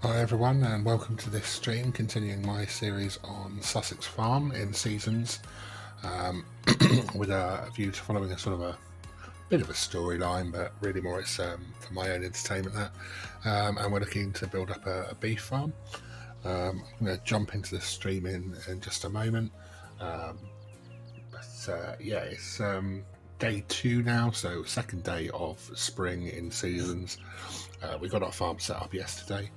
Hi everyone, and welcome to this stream, continuing my series on Sussex Farm in seasons, with a view to following a sort of a bit of a storyline, but really more it's for my own entertainment. And we're looking to build up a beef farm. I'm going to jump into the stream in just a moment, it's day 2 now, so second day of spring in seasons. We got our farm set up yesterday,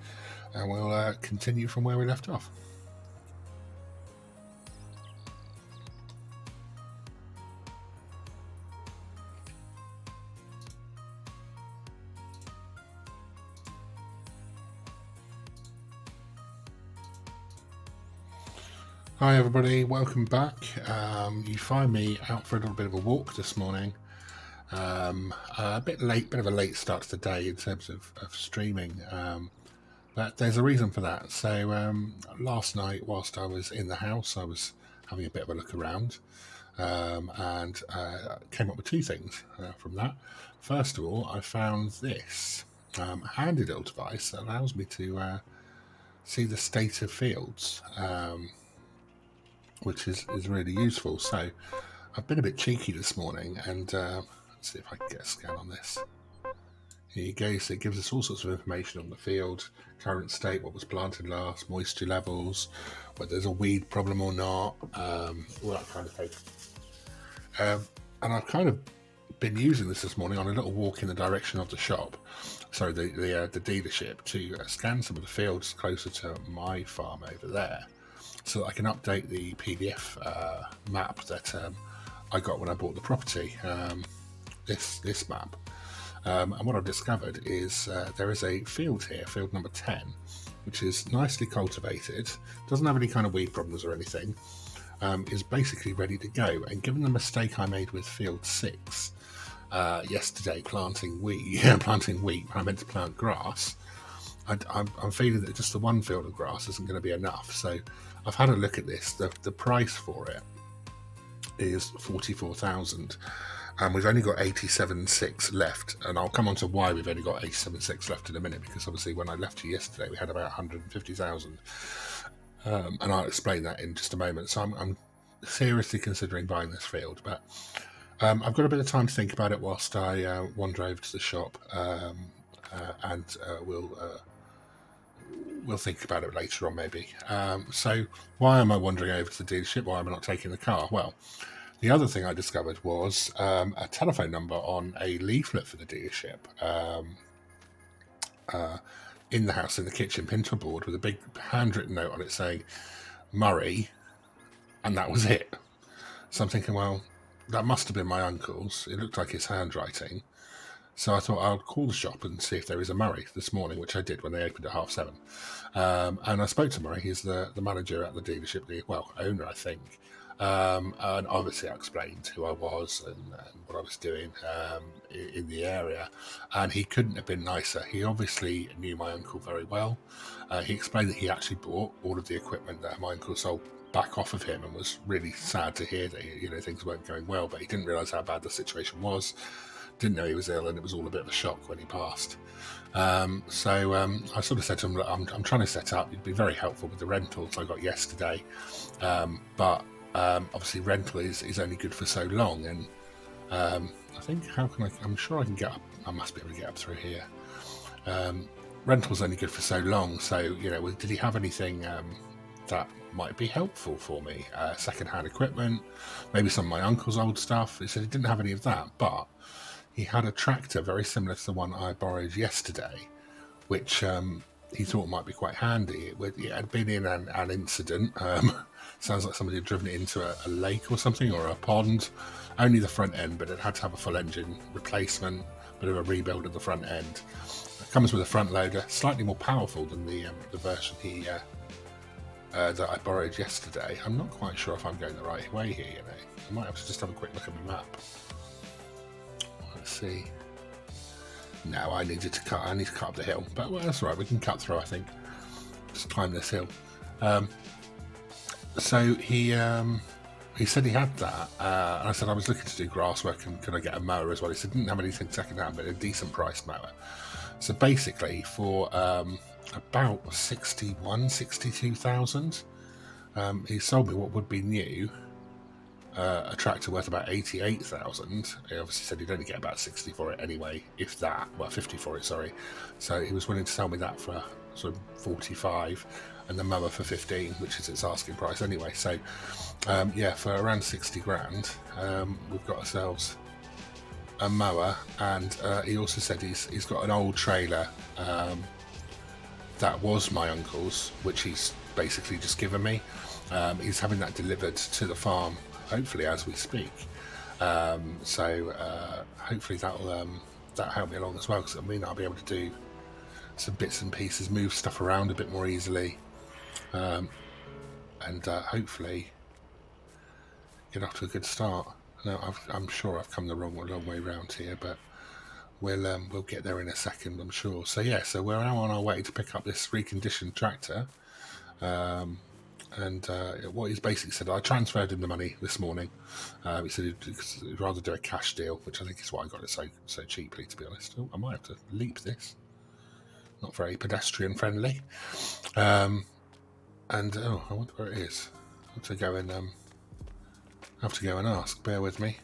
and we'll continue from where we left off. Hi everybody, welcome back. You find me out for a little bit of a walk this morning. A bit of a late start to the day in terms of streaming, but there's a reason for that. So last night, whilst I was in the house, I was having a bit of a look around, and came up with two things from that. First of all, I found this handy little device that allows me to see the state of fields, which is really useful. So I've been a bit cheeky this morning, and let's see if I can get a scan on this. Here you go. So it gives us all sorts of information on the field, current state, what was planted last, moisture levels, whether there's a weed problem or not, all that kind of thing. And I've kind of been using this morning on a little walk in the direction of the shop, sorry, the dealership, to scan some of the fields closer to my farm over there, so that I can update the PDF map that I got when I bought the property, this map. And what I've discovered is there is a field here, field number 10, which is nicely cultivated, doesn't have any kind of weed problems or anything, is basically ready to go. And given the mistake I made with field 6 yesterday, planting wheat when I meant to plant grass, I'm feeling that just the one field of grass isn't going to be enough. So I've had a look at this. The price for it is 44,000, and we've only got 87.6 left. And I'll come on to why we've only got 87.6 left in a minute, because obviously when I left you yesterday, we had about 150,000, and I'll explain that in just a moment. So I'm seriously considering buying this field, but I've got a bit of time to think about it whilst I wander over to the shop, and we'll think about it later on, maybe. So why am I wandering over to the dealership? Why am I not taking the car? Well, the other thing I discovered was a telephone number on a leaflet for the dealership, in the house, in the kitchen, pinned to a board with a big handwritten note on it saying Murray, and that was it. So I'm thinking, well, that must have been my uncle's. It looked like his handwriting. So I thought I'll call the shop and see if there is a Murray this morning, which I did when they opened at 7:30. And I spoke to Murray. He's the manager at the dealership, owner, I think. And obviously I explained who I was and what I was doing in the area. And he couldn't have been nicer. He obviously knew my uncle very well. He explained that he actually bought all of the equipment that my uncle sold back off of him, and was really sad to hear that things weren't going well, but he didn't realise how bad the situation was. Didn't know he was ill, and it was all a bit of a shock when he passed. So I sort of said to him, look, I'm trying to set up. You'd be very helpful with the rentals I got yesterday, but obviously rental is only good for so long, and I think I'm sure I can get up. I must be able to get up through here. Rental's only good for so long, so did he have anything that might be helpful for me? Second-hand equipment, maybe some of my uncle's old stuff. He said he didn't have any of that, but he had a tractor very similar to the one I borrowed yesterday, which he thought might be quite handy. It had been in an incident. Sounds like somebody had driven it into a lake or something, or a pond. Only the front end, but it had to have a full engine replacement, bit of a rebuild of the front end. It comes with a front loader, slightly more powerful than the version that I borrowed yesterday. I'm not quite sure if I'm going the right way here. I might have to just have a quick look at my map. Let's see. No, I need to cut up the hill, but that's all right. We can cut through, I think. Just climb this hill. So he said he had that, and I said I was looking to do grass work, and could I get a mower as well? He said didn't have anything second hand, but a decent priced mower. So basically, for about 62,000. He sold me what would be new, a tractor worth about 88,000. He obviously said he'd only get about 60 for it anyway, if that. Well, 50 for it, sorry. So he was willing to sell me that for sort of 45, and the mower for 15, which is its asking price anyway. So yeah, for around 60 grand, we've got ourselves a mower. And he also said he's got an old trailer that was my uncle's, which he's basically just given me. He's having that delivered to the farm, hopefully as we speak. So hopefully that'll help me along as well, because it'll mean I'll be able to do some bits and pieces, move stuff around a bit more easily, and hopefully get off to a good start. Now, I'm sure I've come the long way round here, but we'll get there in a second, I'm sure. So yeah, so we're now on our way to pick up this reconditioned tractor. And what he's basically said, I transferred him the money this morning. He said he'd rather do a cash deal, which I think is why I got it so cheaply, to be honest. Oh, I might have to leap this. Not very pedestrian friendly. And oh, I wonder where it is. I have to go and ask. Bear with me.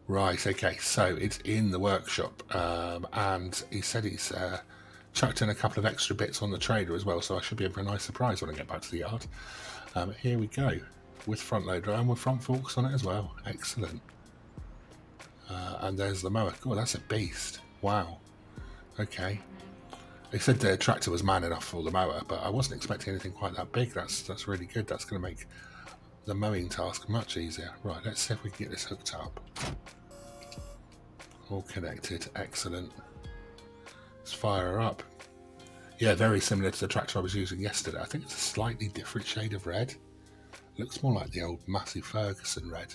Right, okay, so it's in the workshop, and he said he's chucked in a couple of extra bits on the trailer as well, so I should be in for a nice surprise when I get back to the yard. Here we go, with front loader and with front forks on it as well. Excellent. And there's the mower. Oh, that's a beast. Wow. Okay. They said the tractor was man enough for the mower, but I wasn't expecting anything quite that big. That's really good. That's going to make the mowing task much easier. Right, let's see if we can get this hooked up. All connected. Excellent. Let's fire her up. Yeah, very similar to the tractor I was using yesterday. I think it's a slightly different shade of red. Looks more like the old Massey Ferguson red.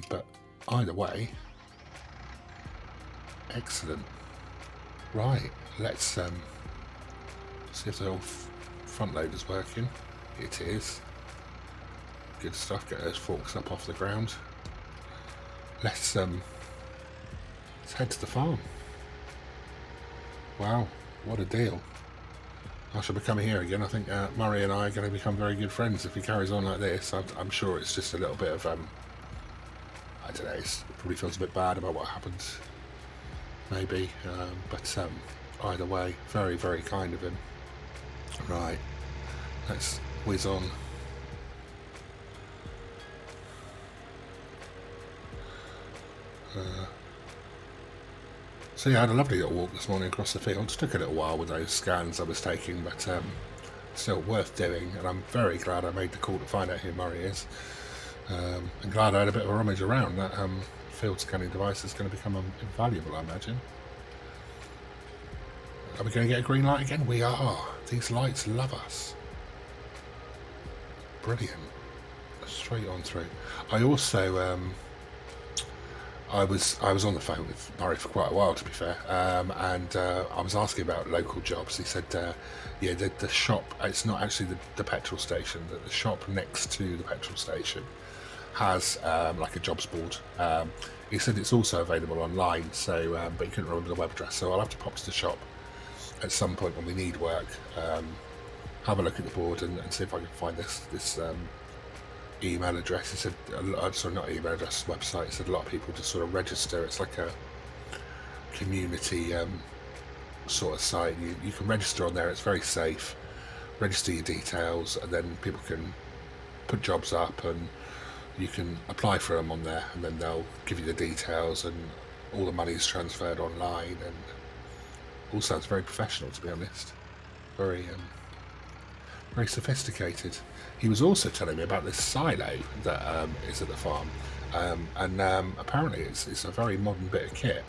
But either way, excellent. Right, let's see if the old front loader's working. It is. Good stuff. Get those forks up off the ground. Let's head to the farm. Wow, what a deal. I shall be coming here again. I think Murray and I are going to become very good friends if he carries on like this. I'm sure it's just a little bit of, I don't know, it probably feels a bit bad about what happened, maybe, but either way, very, very kind of him. Right, let's whiz on. So yeah, I had a lovely little walk this morning across the fields. Took a little while with those scans I was taking, but still worth doing, and I'm very glad I made the call to find out who Murray is. And glad I had a bit of a rummage around. That field scanning device is going to become invaluable, I imagine. Are we going to get a green light again? We are. These lights love us. Brilliant. Straight on through. I also I was on the phone with Murray for quite a while, to be fair, and I was asking about local jobs. He said, yeah, the shop, it's not actually the petrol station, the shop next to the petrol station has like a jobs board. He said it's also available online, so but he couldn't remember the web address, so I'll have to pop to the shop at some point when we need work, have a look at the board and see if I can find this email address. He said, sorry, not email address, website. He said a lot of people just sort of register. It's like a community sort of site. You can register on there. It's very safe. Register your details, and then people can put jobs up, and you can apply for them on there, and then they'll give you the details, and all the money is transferred online, and all sounds very professional, to be honest. Very very sophisticated. He was also telling me about this silo that is at the farm, and apparently it's a very modern bit of kit.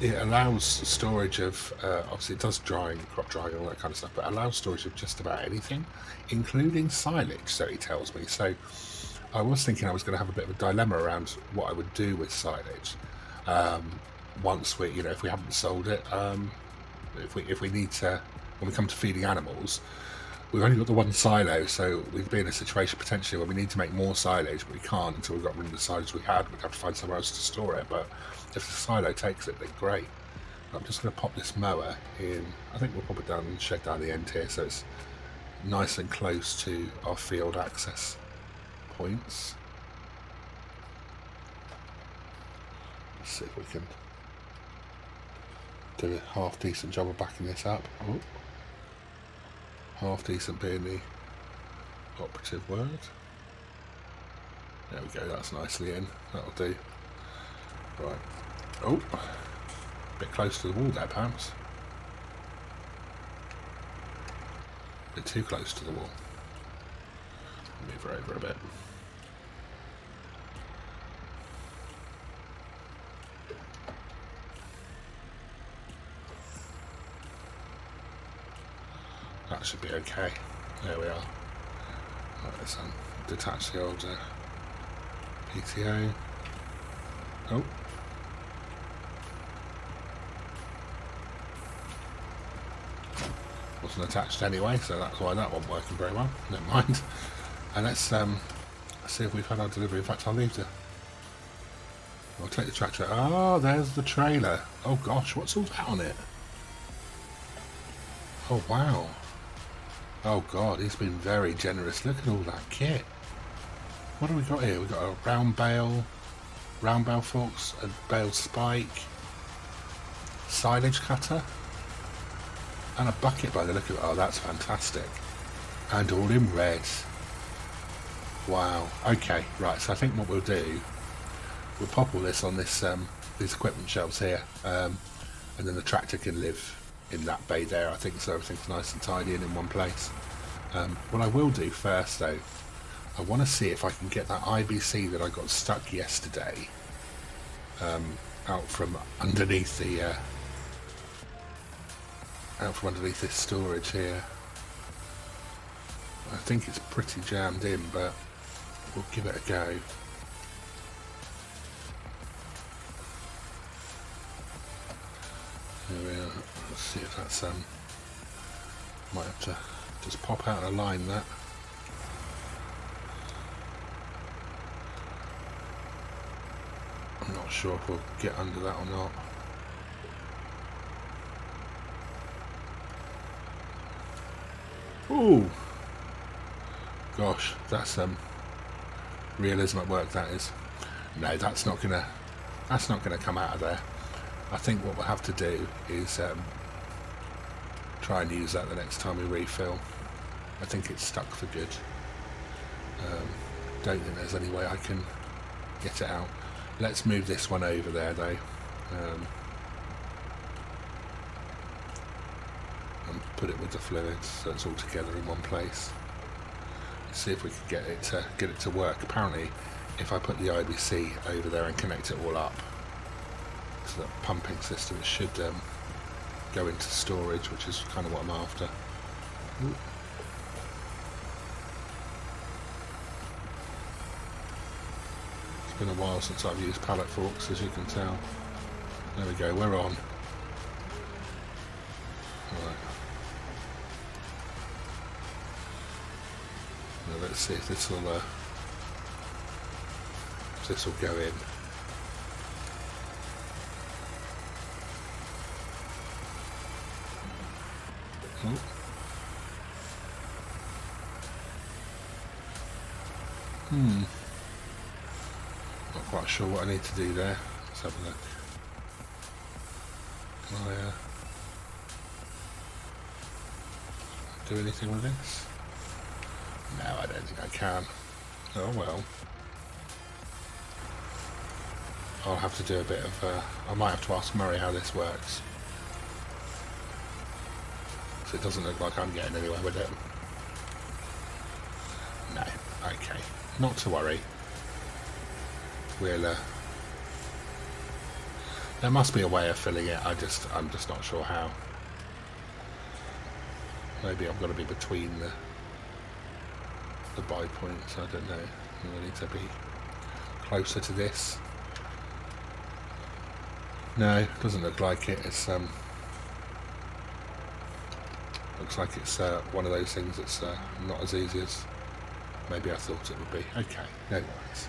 It allows storage of, obviously it does drying, crop drying, all that kind of stuff, but allows storage of just about anything, including silage, so he tells me. So I was thinking I was going to have a bit of a dilemma around what I would do with silage once we, if we haven't sold it, if we need to, when we come to feeding animals, we've only got the one silo, so we'd be in a situation potentially where we need to make more silage, but we can't until we've got rid of the silage we had. We'd have to find somewhere else to store it, but if the silo takes it, then great. I'm just going to pop this mower in. I think we'll pop it down and shed down the end here, so it's nice and close to our field access points. Let's see if we can do a half decent job of backing this up. Oh. Half decent being the operative word. There we go, that's nicely in. That'll do. Right. Oh, a bit close to the wall there, perhaps. A bit too close to the wall. Move her over a bit. That should be okay. There we are. Right, let's detach the old PTO. Oh. Wasn't attached anyway, so that's why that wasn't working very well. Never mind. And let's see if we've had our delivery. In fact, I'll leave the... I'll take the tractor. Oh, there's the trailer. Oh gosh, what's all that on it? Oh wow. Oh god, he's been very generous. Look at all that kit. What have we got here? We've got a round bale forks, a bale spike, silage cutter, and a bucket by the look of it. Oh, that's fantastic. And all in red. Wow. Okay, right, so I think what we'll do, we'll pop all this on this these equipment shelves here, and then the tractor can live in that bay there, I think, so everything's nice and tidy and in one place. What I will do first though, I want to see if I can get that IBC that I got stuck yesterday out from underneath the this storage here. I think it's pretty jammed in, but we'll give it a go. There we are. Let's see if that's might have to just pop out and align that. I'm not sure if we'll get under that or not. Ooh, gosh, that's realism at work. That is. No, that's not gonna come out of there. I think what we'll have to do is try and use that the next time we refill. I think it's stuck for good. Don't think there's any way I can get it out. Let's move this one over there though, and put it with the fluids so it's all together in one place. Let's see if we can get it to work. Apparently, if I put the IBC over there and connect it all up to the pumping system, it should go into storage, which is kind of what I'm after. Ooh. It's been a while since I've used pallet forks, as you can tell. There we go, we're on. Right. Now let's see if this will go in. Oh. Not quite sure what I need to do there. Let's have a look. Can I do anything with this? No, I don't think I can. Oh well. I'll have to do a bit of... I might have to ask Murray how this works. So it doesn't look like I'm getting anywhere with it. No, okay. Not to worry. We'll... there must be a way of filling it, I'm just not sure how. Maybe I've got to be between the buy points, I don't know. I need to be closer to this. No, doesn't look like it. It's oh, Looks like it's one of those things that's not as easy as maybe I thought it would be. Okay, no worries.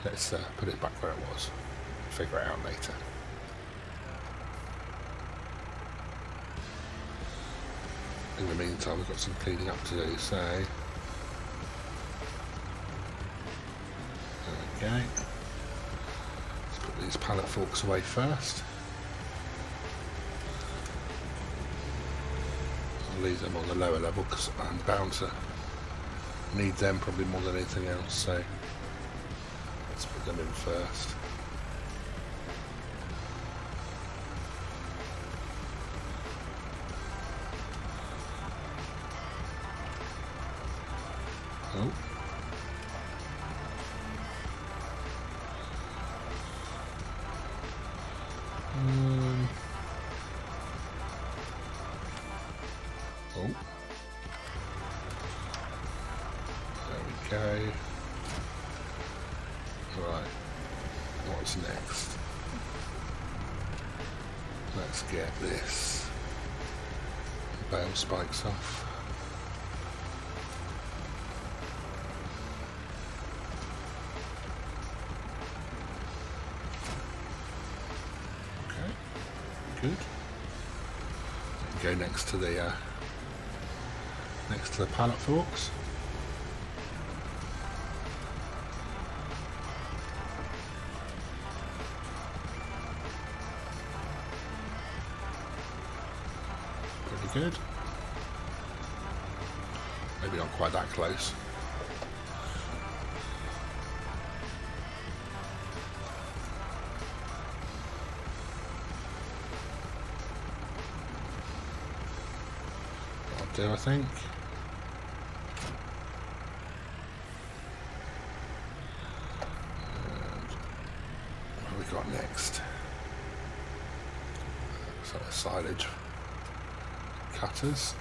Let's put it back where it was. Figure it out later. In the meantime, we've got some cleaning up to do, so... Okay. Let's put these pallet forks away first. I'll leave them on the lower level because I'm bound to need them probably more than anything else, so let's put them in first. Oh. Oh. There we go. Right. What's next? Let's get this bale spikes off. Good. Go next to the pallet forks. Pretty good. Maybe not quite that close. I think. And what have we got next? So the silage cutters.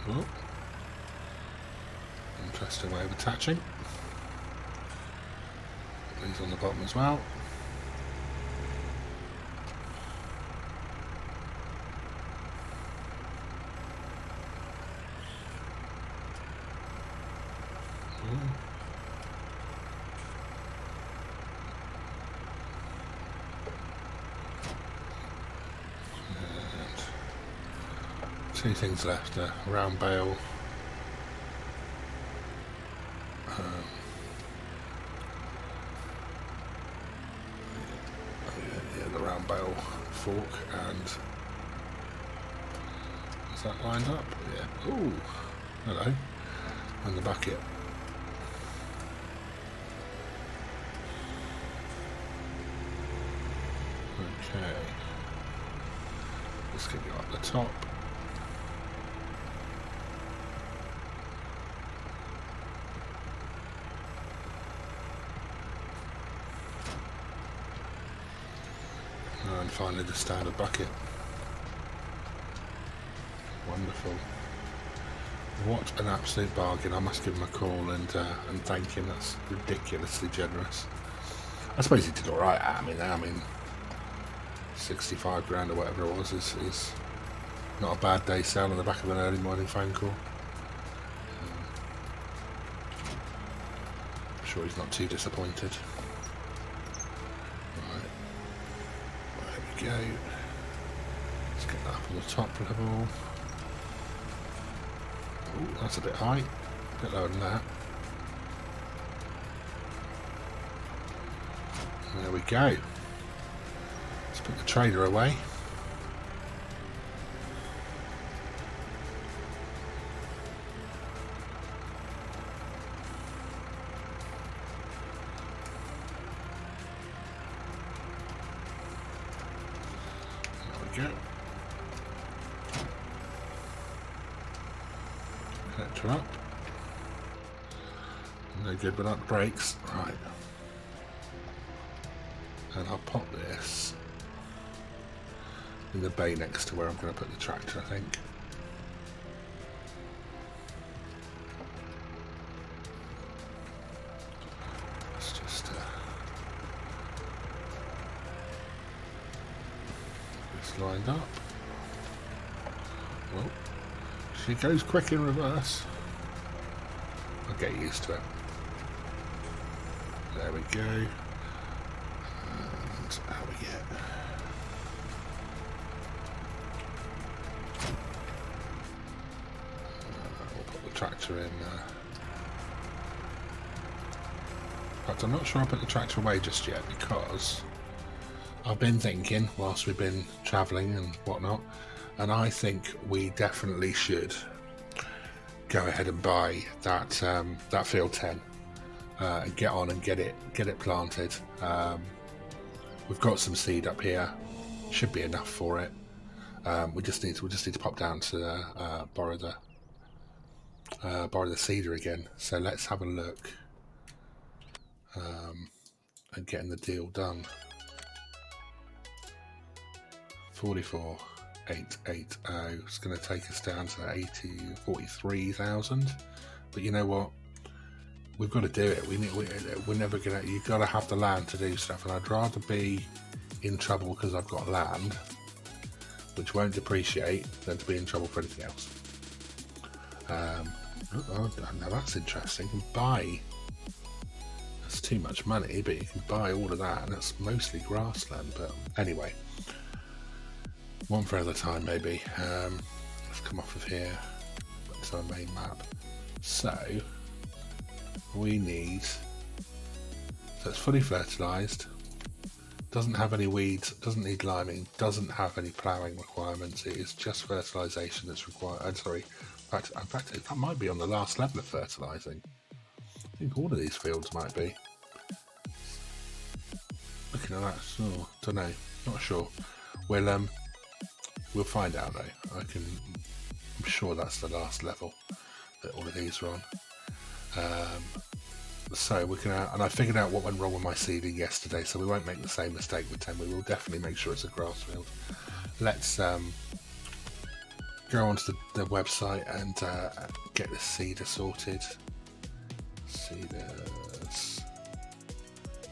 Oh. Interesting way of attaching. These on the bottom as well. And two things left, a round bale. Round bale fork, and is that lined up? Yeah. Ooh, hello. And the bucket. Okay. Let's get you up the top. And finally the standard bucket. Wonderful. What an absolute bargain. I must give him a call and thank him. That's ridiculously generous. I suppose he did alright. I mean 65 grand or whatever it was is not a bad day sale on the back of an early morning phone call. I'm sure he's not too disappointed. Go. Let's get that up on the top level. Oh, that's a bit high. A bit lower than that. And there we go. Let's put the trailer away. Go. Connector up. No good without the brakes. Right. And I'll pop this in the bay next to where I'm going to put the tractor, I think. Let's lined up. Well, she goes quick in reverse. I'll get used to it. There we go. And how we get. We'll put the tractor in there. In fact, I'm not sure I'll put the tractor away just yet because I've been thinking whilst we've been travelling and whatnot, and I think we definitely should go ahead and buy that that field 10 and get on and get it planted. We've got some seed up here, should be enough for it. We just need to pop down to borrow the seeder again. So let's have a look and getting the deal done. 44,880. It's going to take us down to 43,000. But you know what? We've got to do it. We're never gonna. You've got to have the land to do stuff, and I'd rather be in trouble because I've got land, which won't depreciate, than to be in trouble for anything else. Now that's interesting. You can buy. That's too much money, but you can buy all of that, and that's mostly grassland. But anyway. One for another time, maybe. Let's come off of here. Back to our main map. So we need. So it's fully fertilised. Doesn't have any weeds. Doesn't need liming. Doesn't have any ploughing requirements. It is just fertilisation that's required. I'm sorry. In fact, that might be on the last level of fertilising. I think all of these fields might be. Looking at that, oh, don't know. Not sure. We'll find out though. I'm sure that's the last level that all of these are on. So we're gonna, and I figured out what went wrong with my seeding yesterday, so we won't make the same mistake with 10. We will definitely make sure it's a grass field. Let's go onto the website and get the seeder sorted. Seeders.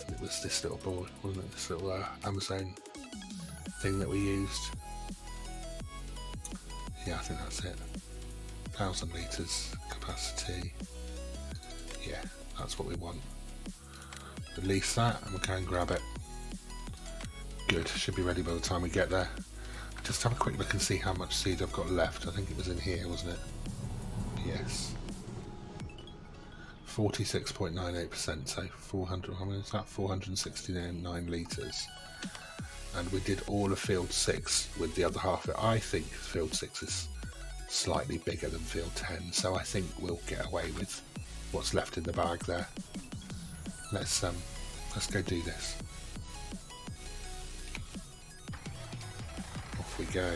It was this little board, wasn't it? This little Amazon thing that we used. Yeah, I think that's it. 1,000 litres capacity. Yeah, that's what we want. Release that and we can grab it. Good, should be ready by the time we get there. Just have a quick look and see how much seed I've got left. I think it was in here, wasn't it? Yes. 46.98%, so 400, how many is that? 469 litres. And we did all of field 6 with the other half of it. I think field 6 is slightly bigger than field 10, so I think we'll get away with what's left in the bag there. Let's go do this. Off we go.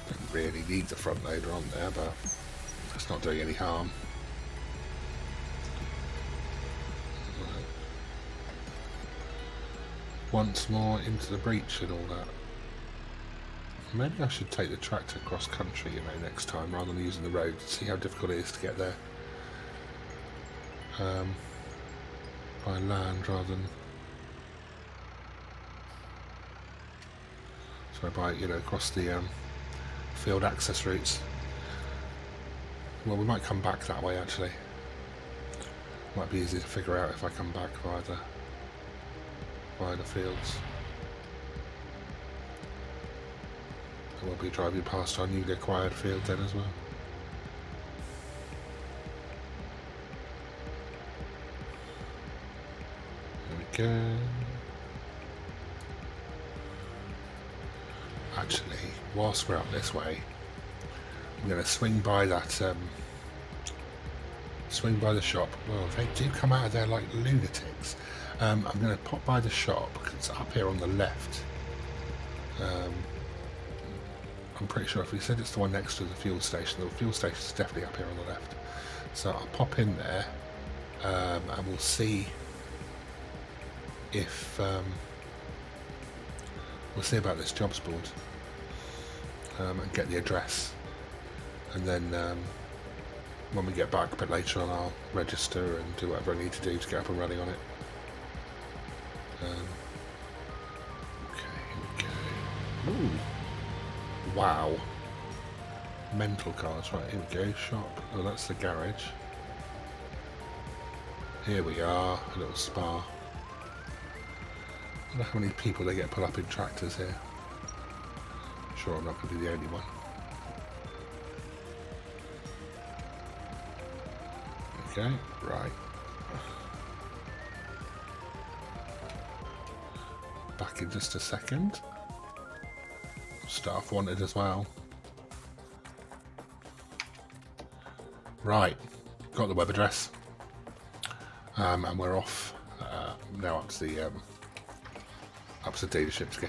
Don't really need the front loader on there, but it's not doing any harm. Once more into the breach and all that. Maybe I should take the tractor cross country, next time rather than using the road to see how difficult it is to get there by land rather than by across the field access routes. Well, we might come back that way actually. Might be easy to figure out if I come back via the fields. And we'll be driving past our newly acquired field then as well. There we go. Actually, whilst we're up this way, I'm going to swing by that, swing by the shop. Well, they do come out of there like lunatics. I'm going to pop by the shop because it's up here on the left. I'm pretty sure if we said it's the one next to the fuel station is definitely up here on the left. So I'll pop in there and we'll see if we'll see about this jobs board and get the address, and then when we get back a bit later on I'll register and do whatever I need to do to get up and running on it. Okay, here we go. Ooh. Wow. Mental cars. Right, here we go. Shop. Oh, that's the garage. Here we are. A little spa. I wonder how many people they get put up in tractors here. I'm sure I'm not going to be the only one. Okay, right. Back in just a second. Staff wanted as well. Right, got the web address, and we're off now up to the dealership to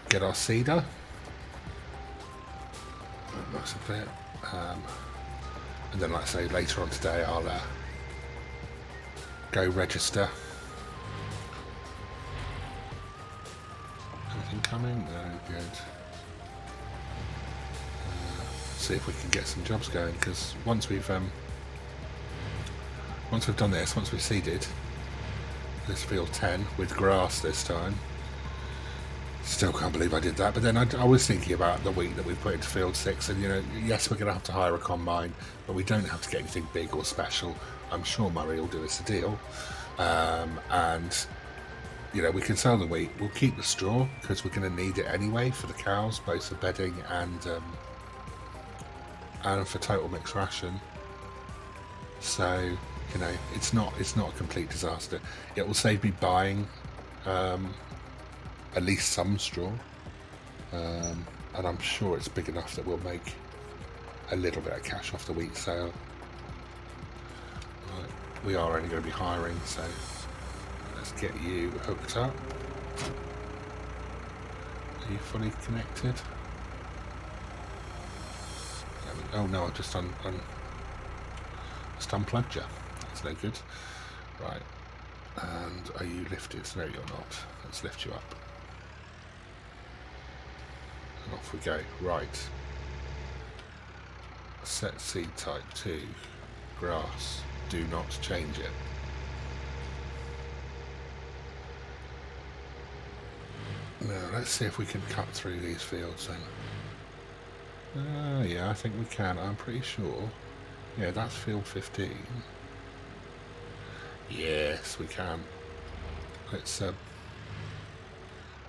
get our cedar. That's a bit, and then, like I say, later on today, I'll go register. Anything coming? No, good. See if we can get some jobs going, because once we've done this, once we've seeded this field 10 with grass this time, still can't believe I did that. But then I was thinking about the week that we put into field 6, and yes, we're going to have to hire a combine, but we don't have to get anything big or special. I'm sure Murray will do us a deal, and we can sell the wheat. We'll keep the straw because we're going to need it anyway for the cows, both for bedding and for total mixed ration. So it's not a complete disaster. It will save me buying at least some straw, and I'm sure it's big enough that we'll make a little bit of cash off the wheat sale. Right, we are only going to be hiring, so let's get you hooked up. Are you fully connected? Oh no, I've just unplugged you. That's no good. Right. And are you lifted? No, you're not. Let's lift you up. And off we go. Right. Set seed type 2. Grass. Do not change it. Now, let's see if we can cut through these fields then. Yeah, I think we can. I'm pretty sure. Yeah, that's field 15. Yes, we can. Let's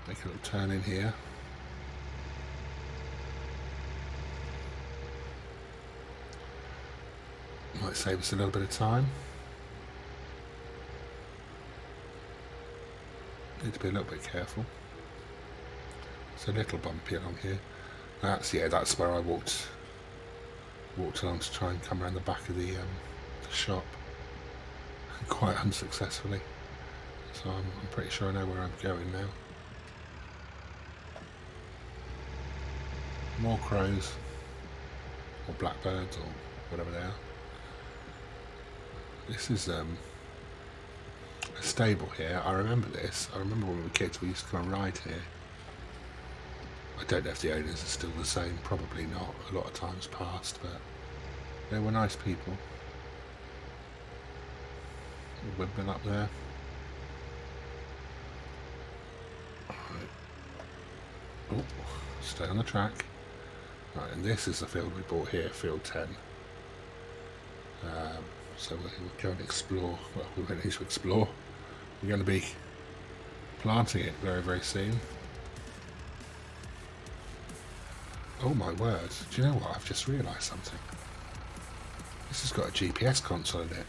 make a little turn in here. Might save us a little bit of time. Need to be a little bit careful. It's a little bumpy along here. That's where I walked along to try and come around the back of the shop, quite unsuccessfully. So I'm pretty sure I know where I'm going now. More crows, or blackbirds, or whatever they are. This is a stable here. I remember this. I remember when we were kids we used to come and ride here. I don't know if the owners are still the same, probably not. A lot of time's passed, but they were nice people. Windmill up there. Right. Oh, stay on the track. Right, and this is the field we bought here, field 10. So we'll go and explore. Well, we won't need to explore. We're going to be planting it very, very soon. Oh my word, do you know what? I've just realised something. This has got a GPS console in it.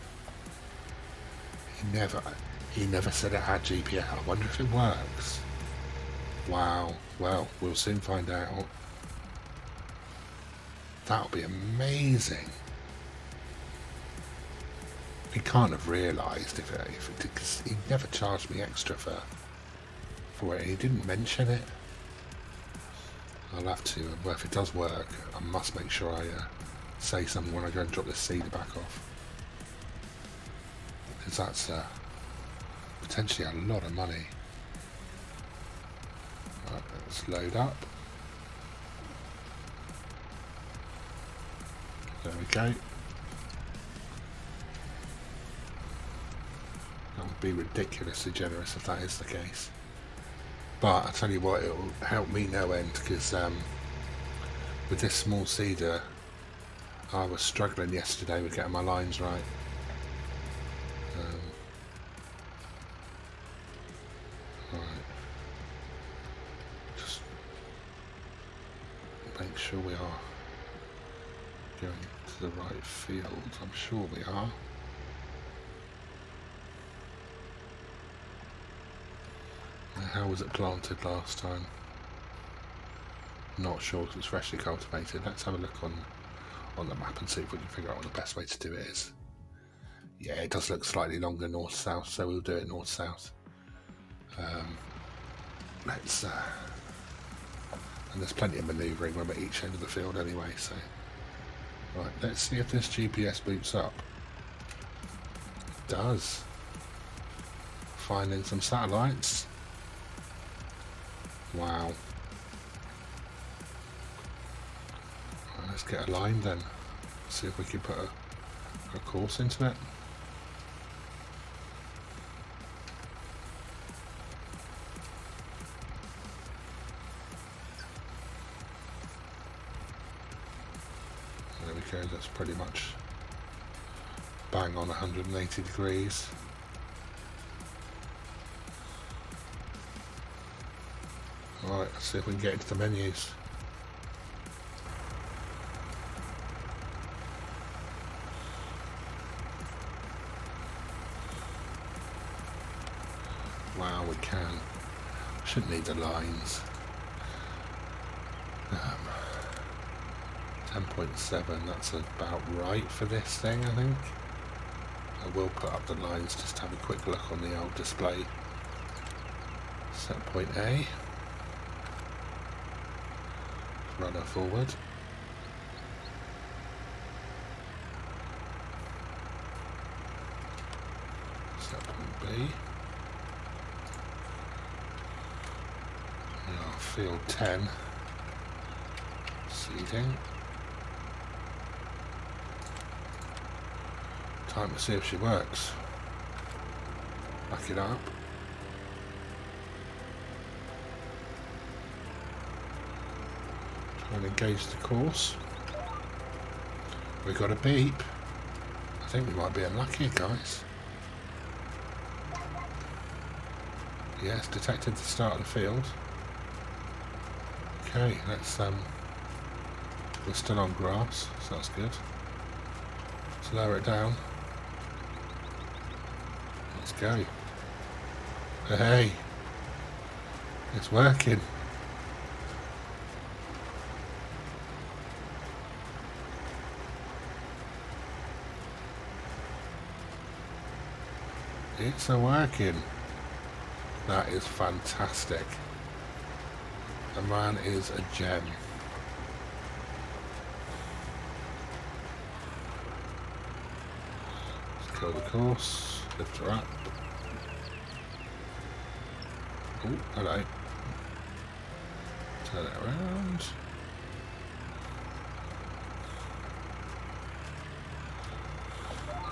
He never said it had GPS. I wonder if it works. Wow, well, we'll soon find out. That'll be amazing. He can't have realised if it did, because he never charged me extra for it. He didn't mention it. I'll have to, well, if it does work, I must make sure I say something when I go and drop this seeder back off. Because that's potentially a lot of money. Right, let's load up. There we go. That would be ridiculously generous if that is the case. But I tell you what, it will help me no end, because with this small seeder, I was struggling yesterday with getting my lines right. Right. Just make sure we are going to the right field. I'm sure we are. How was it planted last time? Not sure, because it's freshly cultivated. Let's have a look on the map and see if we can figure out what the best way to do it is. Yeah, it does look slightly longer north-south, so we'll do it north-south. Let's and there's plenty of manoeuvring when we're at each end of the field anyway, so right, let's see if this GPS boots up. It does. Finding some satellites. Wow. Right, let's get a line then. See if we can put a course into it. There we go, that's pretty much bang on 180 degrees. Right, let's see if we can get into the menus. Wow, we can. Shouldn't need the lines. 10.7, that's about right for this thing, I think. I will put up the lines just to have a quick look on the old display. Set point A. Runner forward. Set point B. Now field 10. Seeding. Time to see if she works. Back it up. Try and engage the course. We got a beep. I think we might be unlucky, guys. Yes, detected the start of the field. Okay, let's we're still on grass, so that's good. Let's lower it down. Let's go. Hey, it's working. It's a working. That is fantastic. The man is a gem. Let's go the course, lift her up. Oh, hello. Turn it around.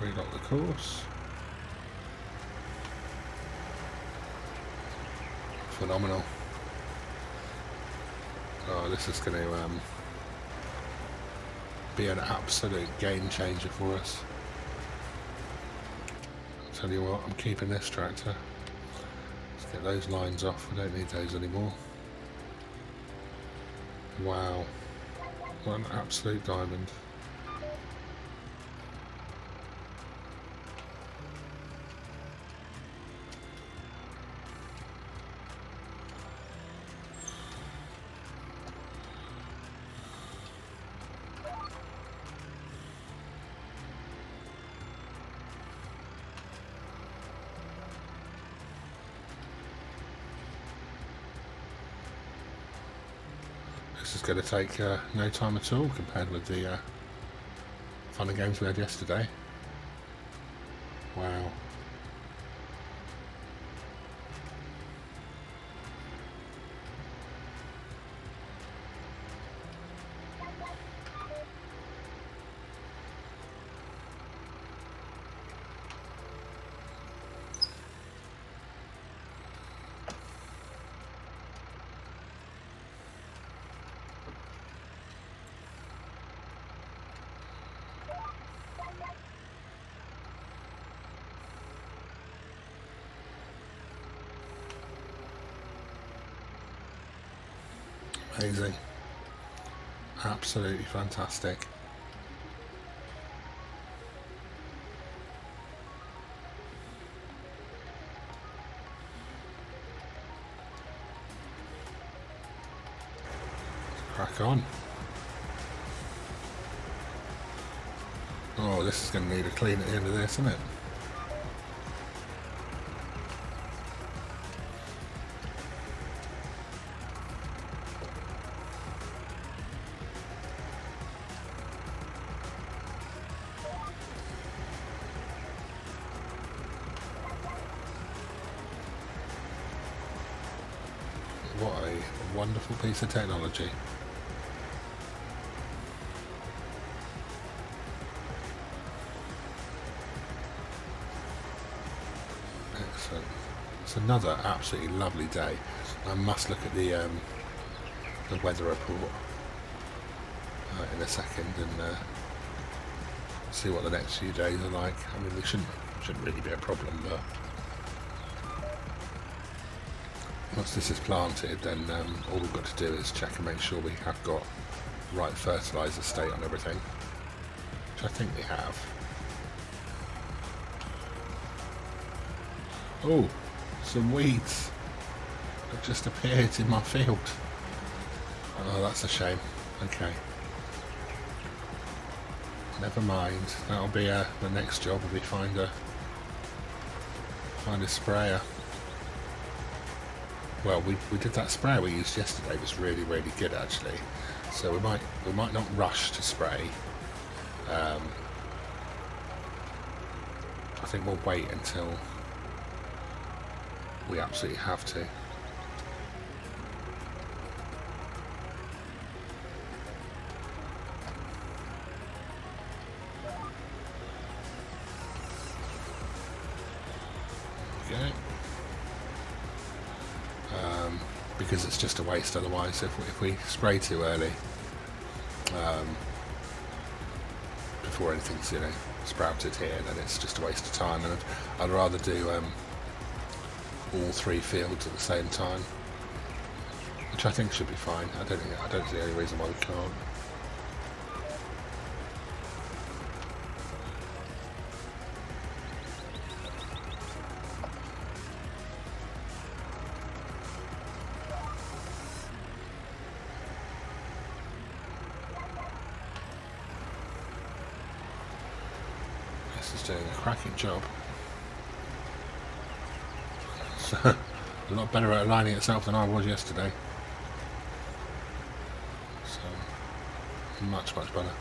Relock the course. Phenomenal. Oh, this is going to be an absolute game changer for us. I'll tell you what, I'm keeping this tractor. Let's get those lines off, we don't need those anymore. Wow, what an absolute diamond. This is going to take no time at all compared with the fun and games we had yesterday. Wow. Amazing. Absolutely fantastic. Crack on. Oh, this is going to need a clean at the end of this, isn't it? What a wonderful piece of technology. Excellent. It's another absolutely lovely day. I must look at the weather report in a second and see what the next few days are like. I mean, they shouldn't really be a problem, but once this is planted, then all we've got to do is check and make sure we have got right fertiliser state on everything, which I think we have. Oh, some weeds have just appeared in my field. Oh, that's a shame. Okay. Never mind. That'll be the next job. Will be find a sprayer. Well, we did that sprayer we used yesterday. It was really good actually. So we might not rush to spray. I think we'll wait until we absolutely have to. Okay. Because it's just a waste otherwise if we spray too early before anything's sprouted here, then it's just a waste of time, and I'd rather do all 3 fields at the same time, which I think should be fine. I don't see any reason why we can't. This is doing a cracking job. It's a lot better at aligning itself than I was yesterday. So, much better.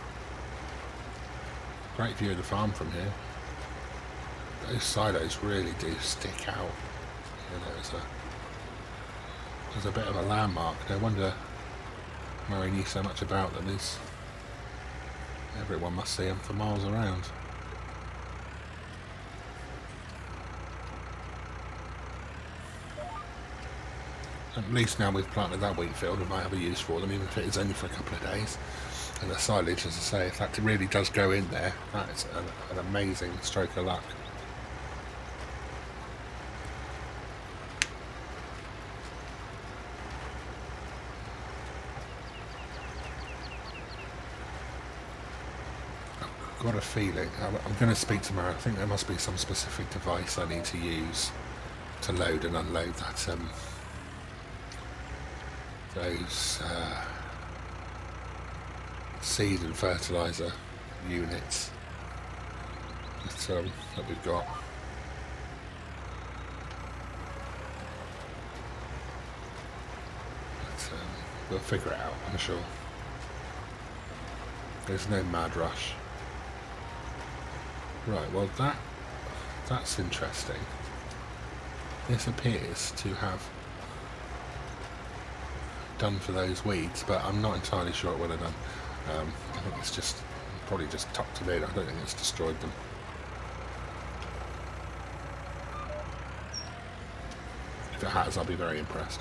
Great view of the farm from here. Those silos really do stick out. There's a bit of a landmark. No wonder Murray knew so much about them. Everyone must see them for miles around. At least now we've planted that wheat field, we might have a use for them, even if it is only for a couple of days. And the silage, as I say, if that really does go in there, that is an amazing stroke of luck. I've got a feeling, I'm going to speak to Mara. I think there must be some specific device I need to use to load and unload that those seed and fertiliser units that we've got. But, we'll figure it out, I'm sure. There's no mad rush. Right, well that's interesting. This appears to have done for those weeds, but I'm not entirely sure it would have done. I think it's just probably just tucked them in. I don't think it's destroyed them. If it has, I'll be very impressed.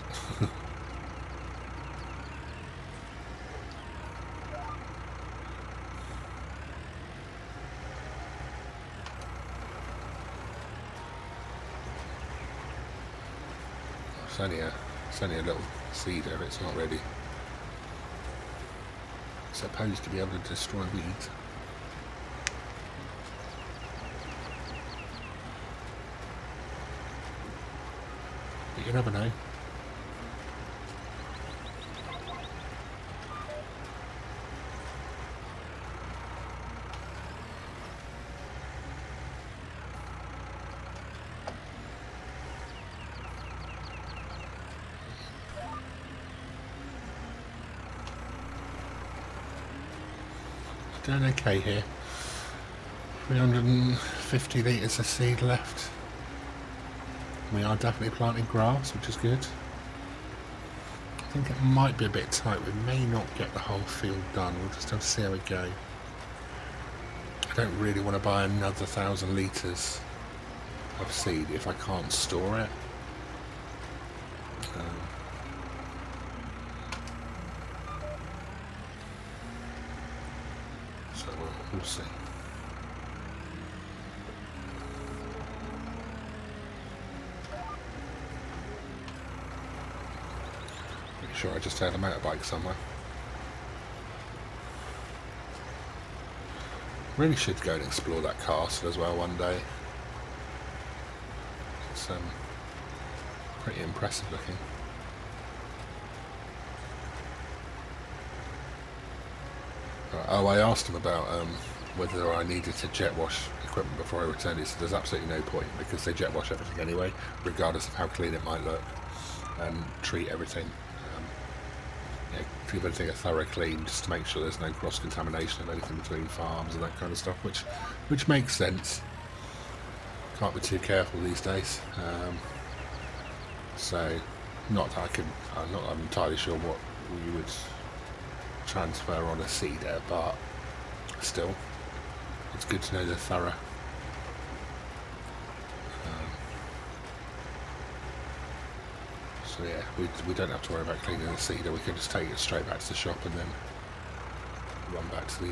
It's only a little cedar. It's not really supposed to be able to destroy weeds. But you never know. Doing okay here. 350 litres of seed left. We are definitely planting grass, which is good. I think it might be a bit tight. We may not get the whole field done. We'll just have to see how we go. I don't really want to buy another 1,000 litres of seed if I can't store it. So we'll see. Pretty sure I just had a motorbike somewhere. Really should go and explore that castle as well one day. It's pretty impressive looking. Oh, I asked him about whether I needed to jet wash equipment before I returned. He said there's absolutely no point because they jet wash everything anyway, regardless of how clean it might look, and treat everything, give everything a thorough clean just to make sure there's no cross-contamination of anything between farms and that kind of stuff, which makes sense. Can't be too careful these days. So, not that I'm entirely sure what you would transfer on a seeder, but still, it's good to know they're thorough. So yeah, we don't have to worry about cleaning the seeder. We can just take it straight back to the shop and then run back to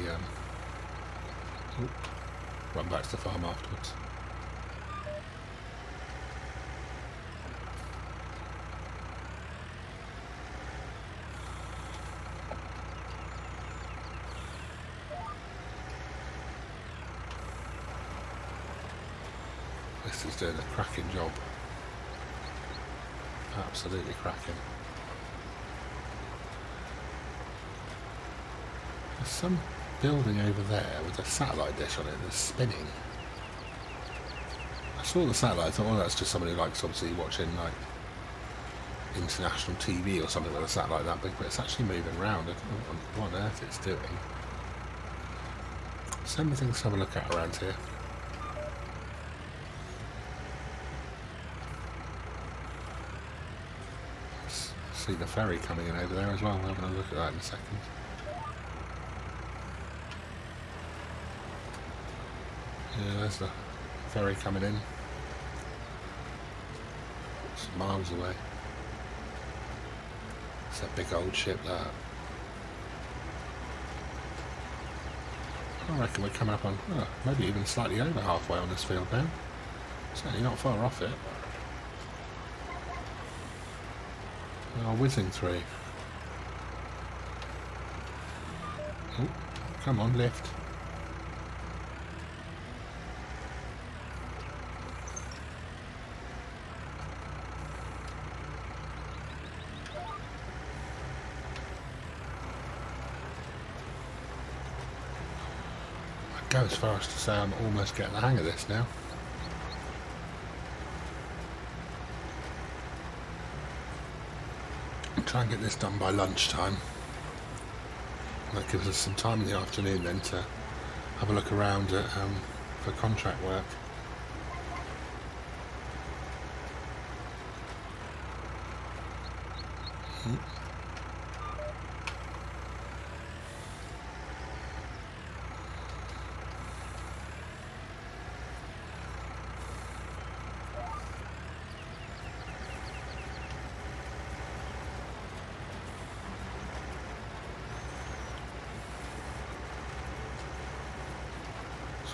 the farm afterwards. This is doing a cracking job. Absolutely cracking. There's some building over there with a satellite dish on it that's spinning. I saw the satellite, I thought, oh, that's just somebody who likes obviously watching like international TV or something with a satellite that big, but it's actually moving around. I don't know what on earth it's doing. So many things to have a look at around here. See the ferry coming in over there as well. We're having a look at that in a second. Yeah, there's the ferry coming in. It's miles away. It's a big old ship, that. I reckon we're coming up on, maybe even slightly over halfway on this field now. Certainly not far off it. Oh, whizzing through. Oh, come on, lift. I'd go as far as to say I'm almost getting the hang of this now. Try and get this done by lunchtime. That gives us some time in the afternoon then to have a look around at, for contract work.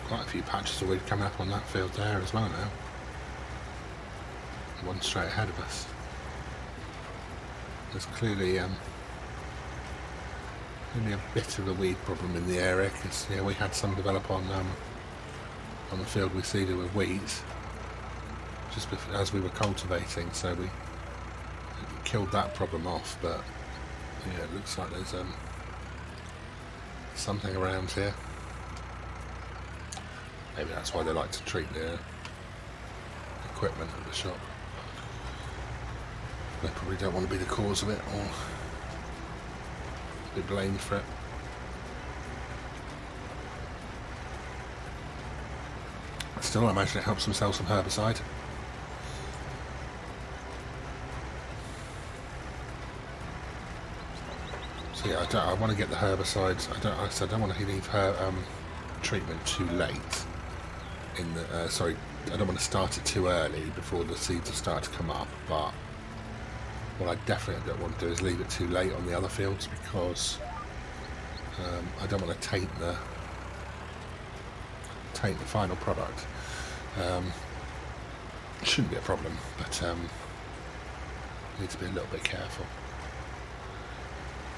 Quite a few patches of weed coming up on that field there as well now. One straight ahead of us. There's clearly only a bit of a weed problem in the area, because we had some develop on the field we seeded with weeds just as we were cultivating, so we killed that problem off. But yeah, it looks like there's something around here. Maybe that's why they like to treat their equipment at the shop. They probably don't want to be the cause of it or be blamed for it. Still, I imagine it helps them sell some herbicide. So yeah, I want to get the herbicides. I don't want to leave treatment too late. Sorry, I don't want to start it too early before the seeds have started to come up. But what I definitely don't want to do is leave it too late on the other fields, because I don't want to taint the final product. It shouldn't be a problem, but need to be a little bit careful.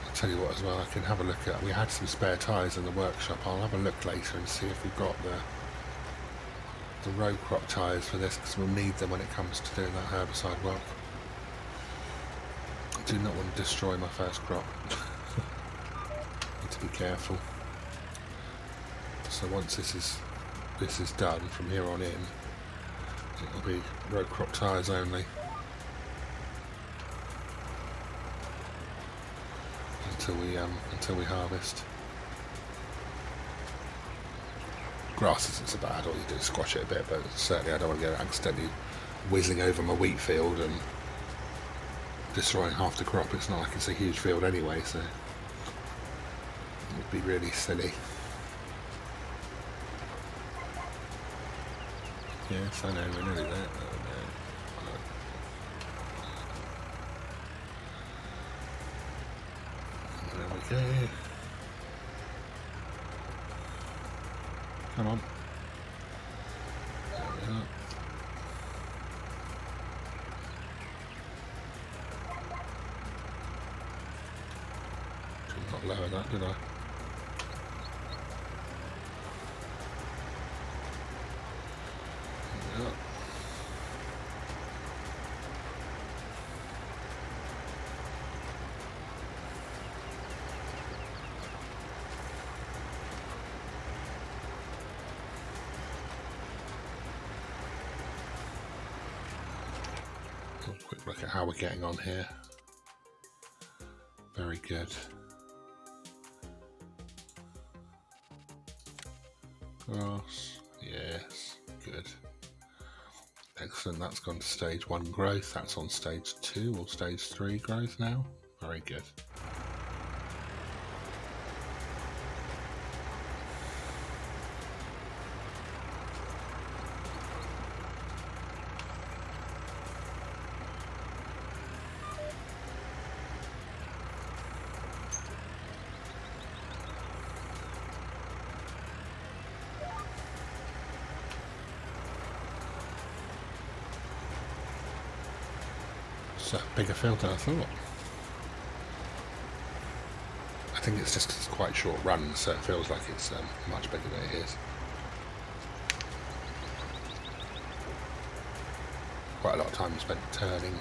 I'll tell you what as well, I can have a look at, we had some spare tyres in the workshop. I'll have a look later and see if we've got the row crop tyres for this, because we'll need them when it comes to doing that herbicide work. I do not want to destroy my first crop. Need to be careful. So once this is done, from here on in, it'll be row crop tyres only until we harvest. Grass isn't so bad, all you do is squash it a bit, but certainly I don't want to go accidentally whizzing over my wheat field and destroying half the crop. It's not like it's a huge field anyway, so it would be really silly. Yes, I know, we're nearly there. There we go. Come on. There we are. Should not lower that, did I? Yeah. Quick look at how we're getting on here. Very good. Grass, yes, good. Excellent, that's gone to stage 1 growth. That's on stage 2 or stage 3 growth now. Very good. It's a bigger field than I thought. I think it's just 'cause it's quite short run, so it feels like it's much bigger than it is. Quite a lot of time spent turning.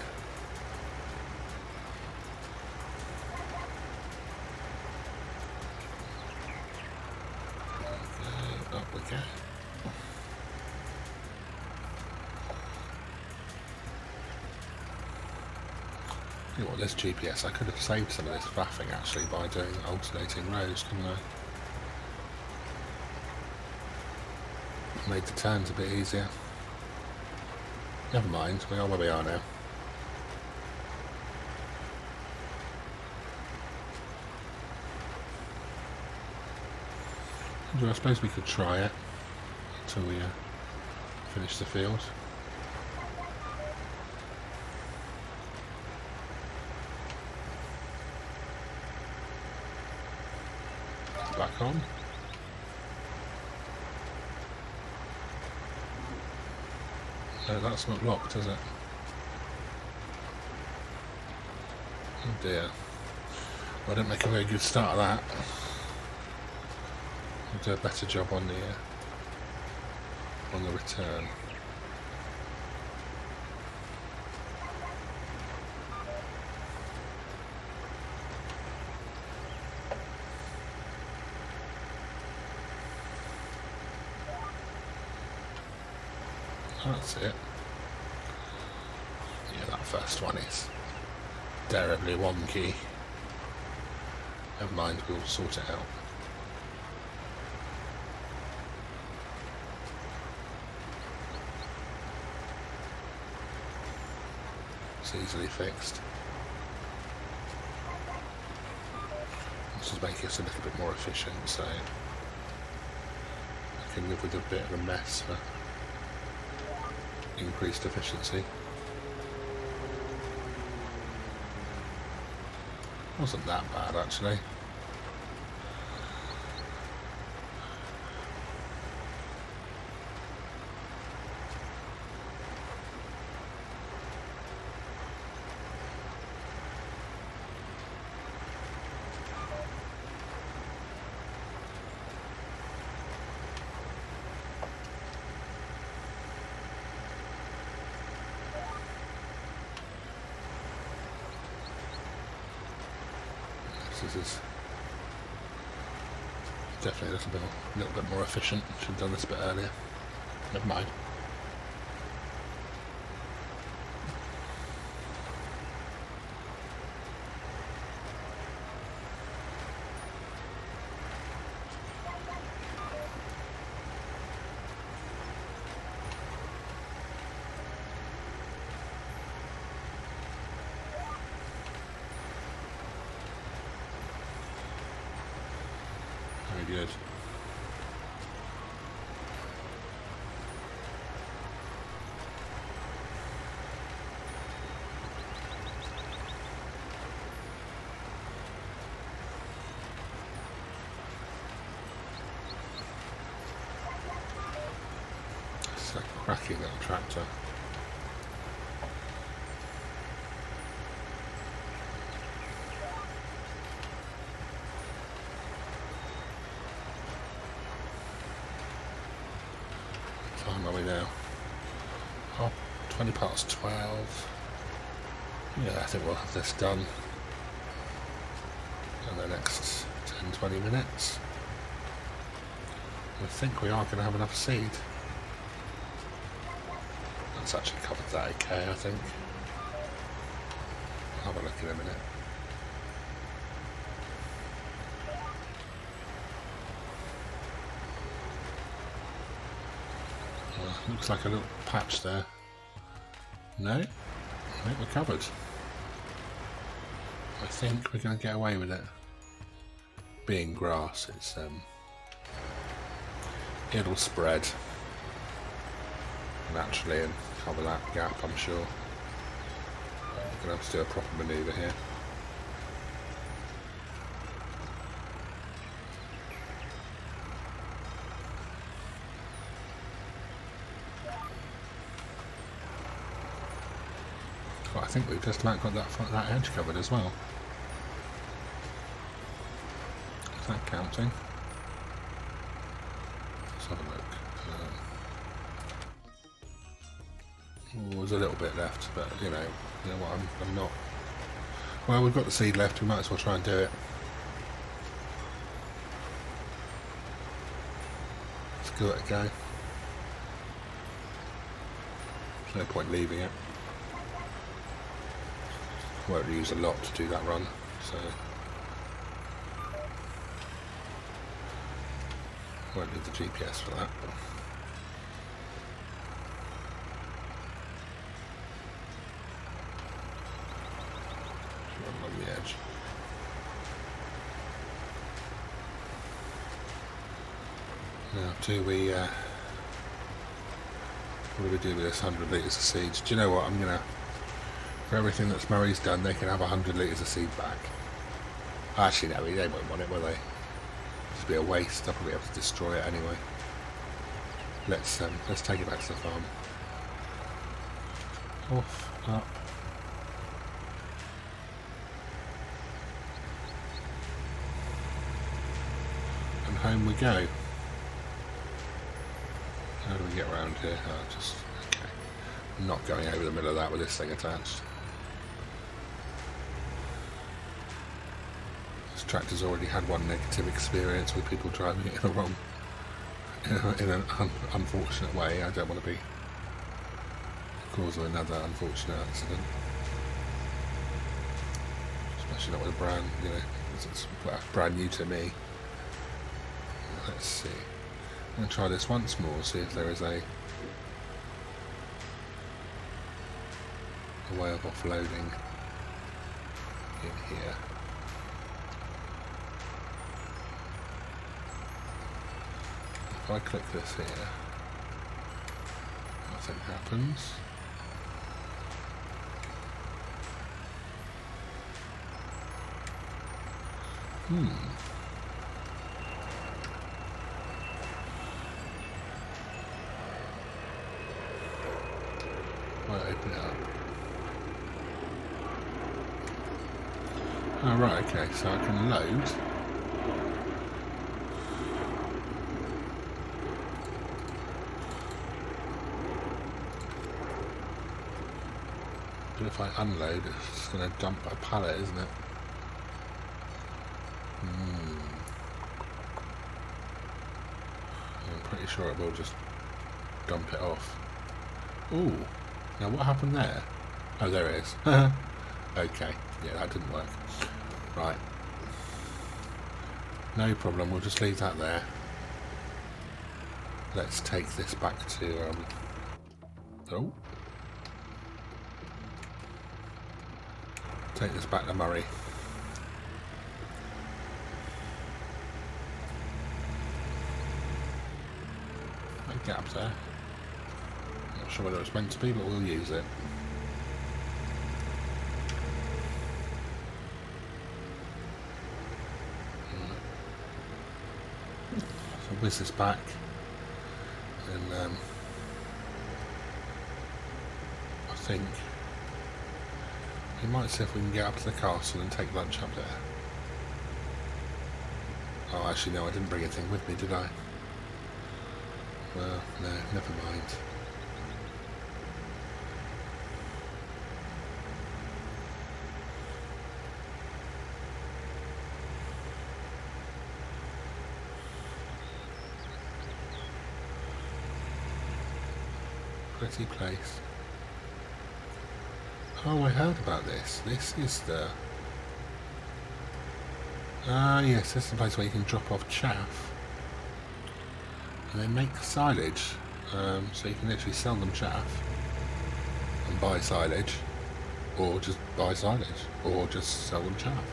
Okay, up we go. You know what, this GPS, I could have saved some of this faffing actually by doing alternating rows, couldn't I? Made the turns a bit easier. Never mind, we are where we are now. I suppose we could try it until we finish the field. Back on. No, that's not locked, is it? Oh dear. I didn't make a very good start of that. I'll do a better job on the return. That's it. Yeah, that first one is terribly wonky. Never mind, we'll sort it out. It's easily fixed. This is making us a little bit more efficient, so I can live with a bit of a mess for increased efficiency. Wasn't that bad actually. This is definitely a little bit more efficient. Should have done this a bit earlier. Never mind. Very good. It's a cracking little tractor. Time are we now? Oh, 20 past 12. Yeah, I think we'll have this done in the next 10-20 minutes. I think we are going to have enough seed. That's actually covered that okay, I think. I'll have a look in a minute. Looks like a little patch there. No, I think we're covered. I think we're going to get away with it. Being grass, it'll spread naturally and cover that gap, I'm sure. We're going to have to do a proper manoeuvre here. Well, I think we've just about got that edge covered as well. Is that counting? Let's have a look. There's a little bit left, but you know what? I'm not. Well, we've got the seed left. We might as well try and do it. Let's give it a go. There's no point leaving it. Won't use a lot to do that run, so won't need the GPS for that. Run along the edge. Now, what do we do with this 100 litres of seeds? Do you know what? I'm gonna. For everything that Murray's done, they can have 100 litres of seed back. Actually, no, they won't want it, will they? It'll be a waste. They'll probably have to destroy it anyway. Let's take it back to the farm. Off, up. home we go. How do we get around here? Oh, just... okay. I'm not going over the middle of that with this thing attached. This tractor's already had one negative experience with people driving it in the wrong... in an unfortunate way. I don't want to be the cause of another unfortunate accident. Especially not with a brand, you know, it's brand new to me. Let's see. I'm going to try this once more, see if there is a way of offloading in here. If I click this here, nothing happens. Might open it up. Oh right, okay, so I can load. But if I unload, it's just going to dump a pallet, isn't it? I'm pretty sure it will just dump it off. Ooh, now what happened there? Oh, there it is. Okay, yeah, that didn't work. Right. No problem, we'll just leave that there. Let's take this back to, oh. Take this back to Murray. A gap there. Not sure whether it's meant to be, but we'll use it. So whiz this back, and I think we might see if we can get up to the castle and take lunch up there. Oh, actually no, I didn't bring anything with me, did I? Well, no, never mind. Pretty place. Oh, I heard about this. This is the... yes, this is the place where you can drop off chaff. And they make silage. So you can literally sell them chaff and buy silage. Or just buy silage. Or just sell them chaff.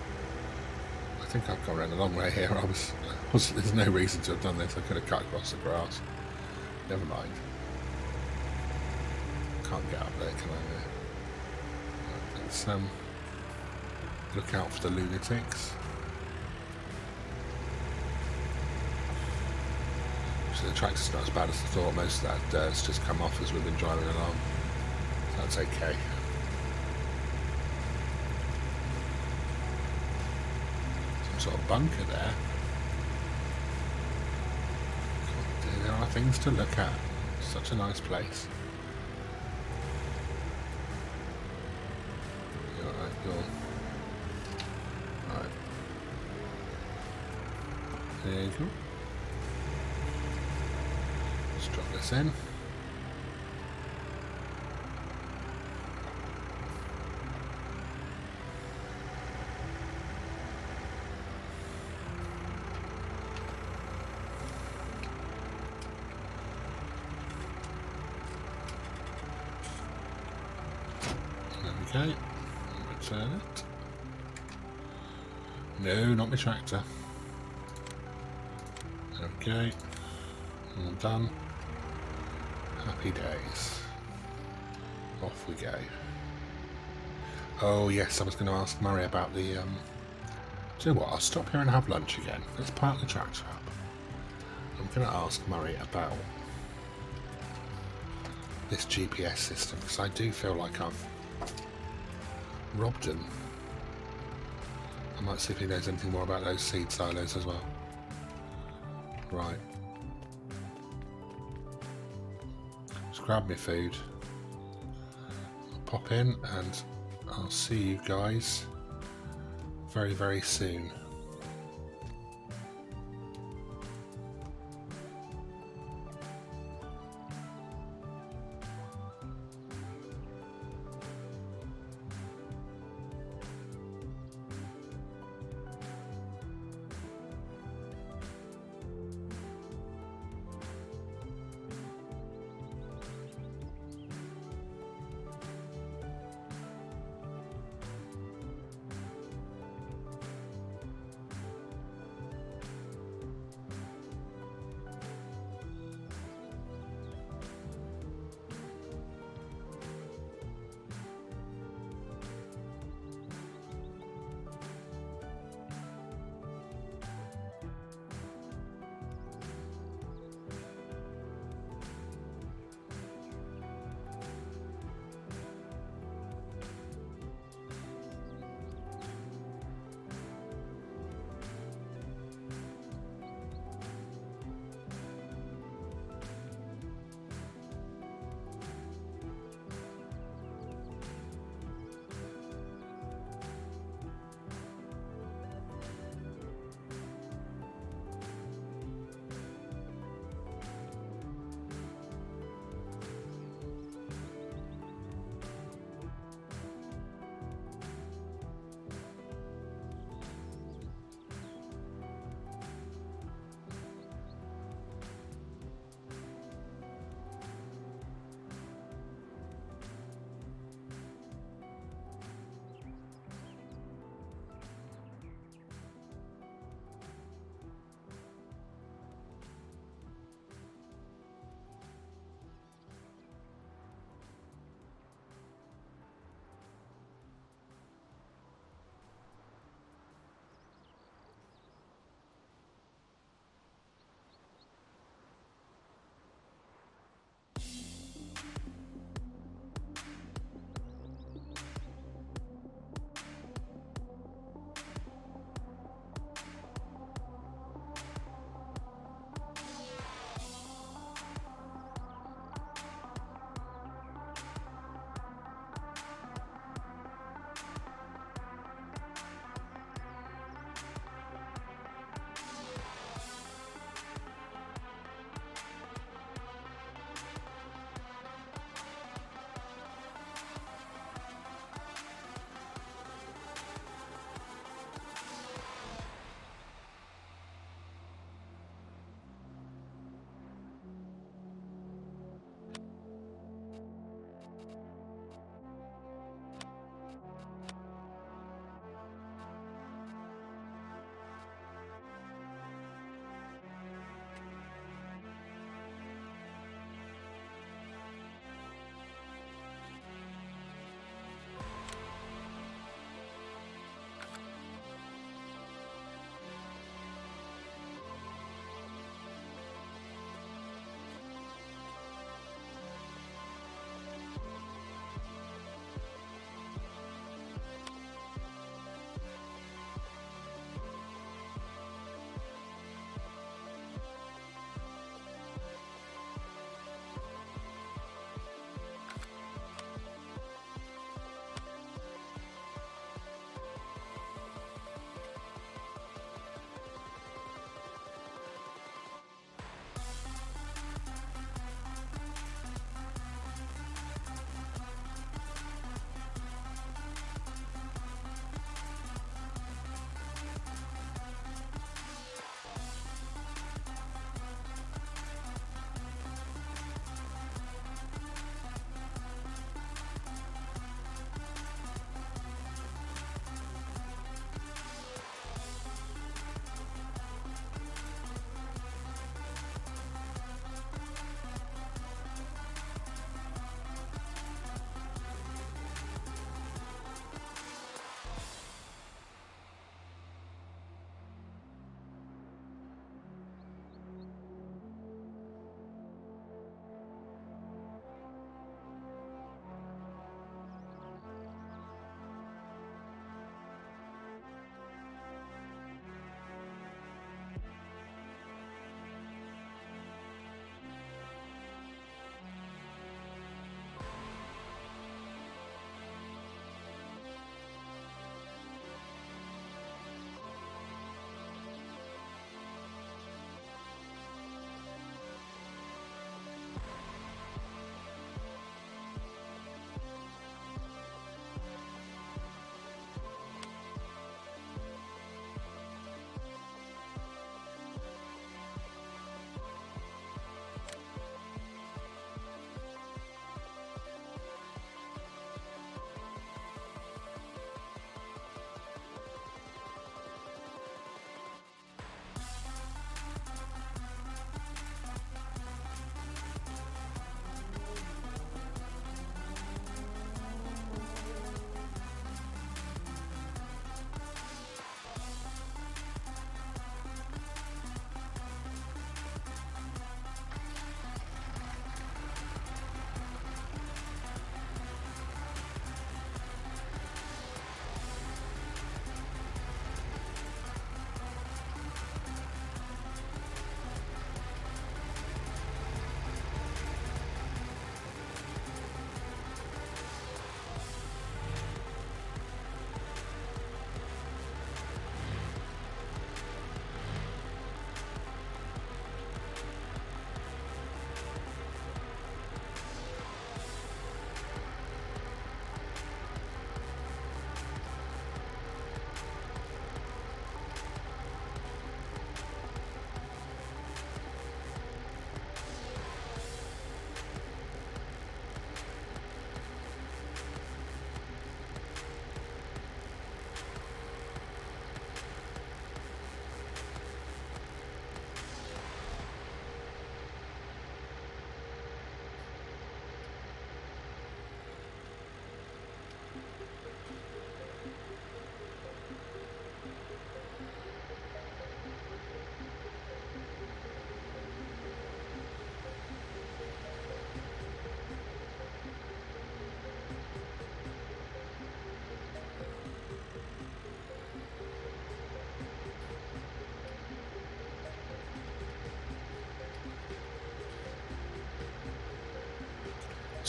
I think I've gone around the long way here. There's no reason to have done this. I could have cut across the grass. Never mind. Can't get up there, can I? Let's look out for the lunatics. So the tractor's not as bad as I thought. Most of that dirt's just come off as we've been driving along. So that's okay. Some sort of bunker there. There are things to look at. Such a nice place. Right. There you go. Let's drop this in. There we go. Return it. No, not my tractor. Okay. All done. Happy days. Off we go. Oh yes, I was going to ask Murray about the... Do you know what, I'll stop here and have lunch again. Let's park the tractor up. I'm going to ask Murray about this GPS system, because I do feel like I've robbed him. I might see if he knows anything more about those seed silos as well. Right. Just grab my food. I'll pop in and I'll see you guys very, very soon.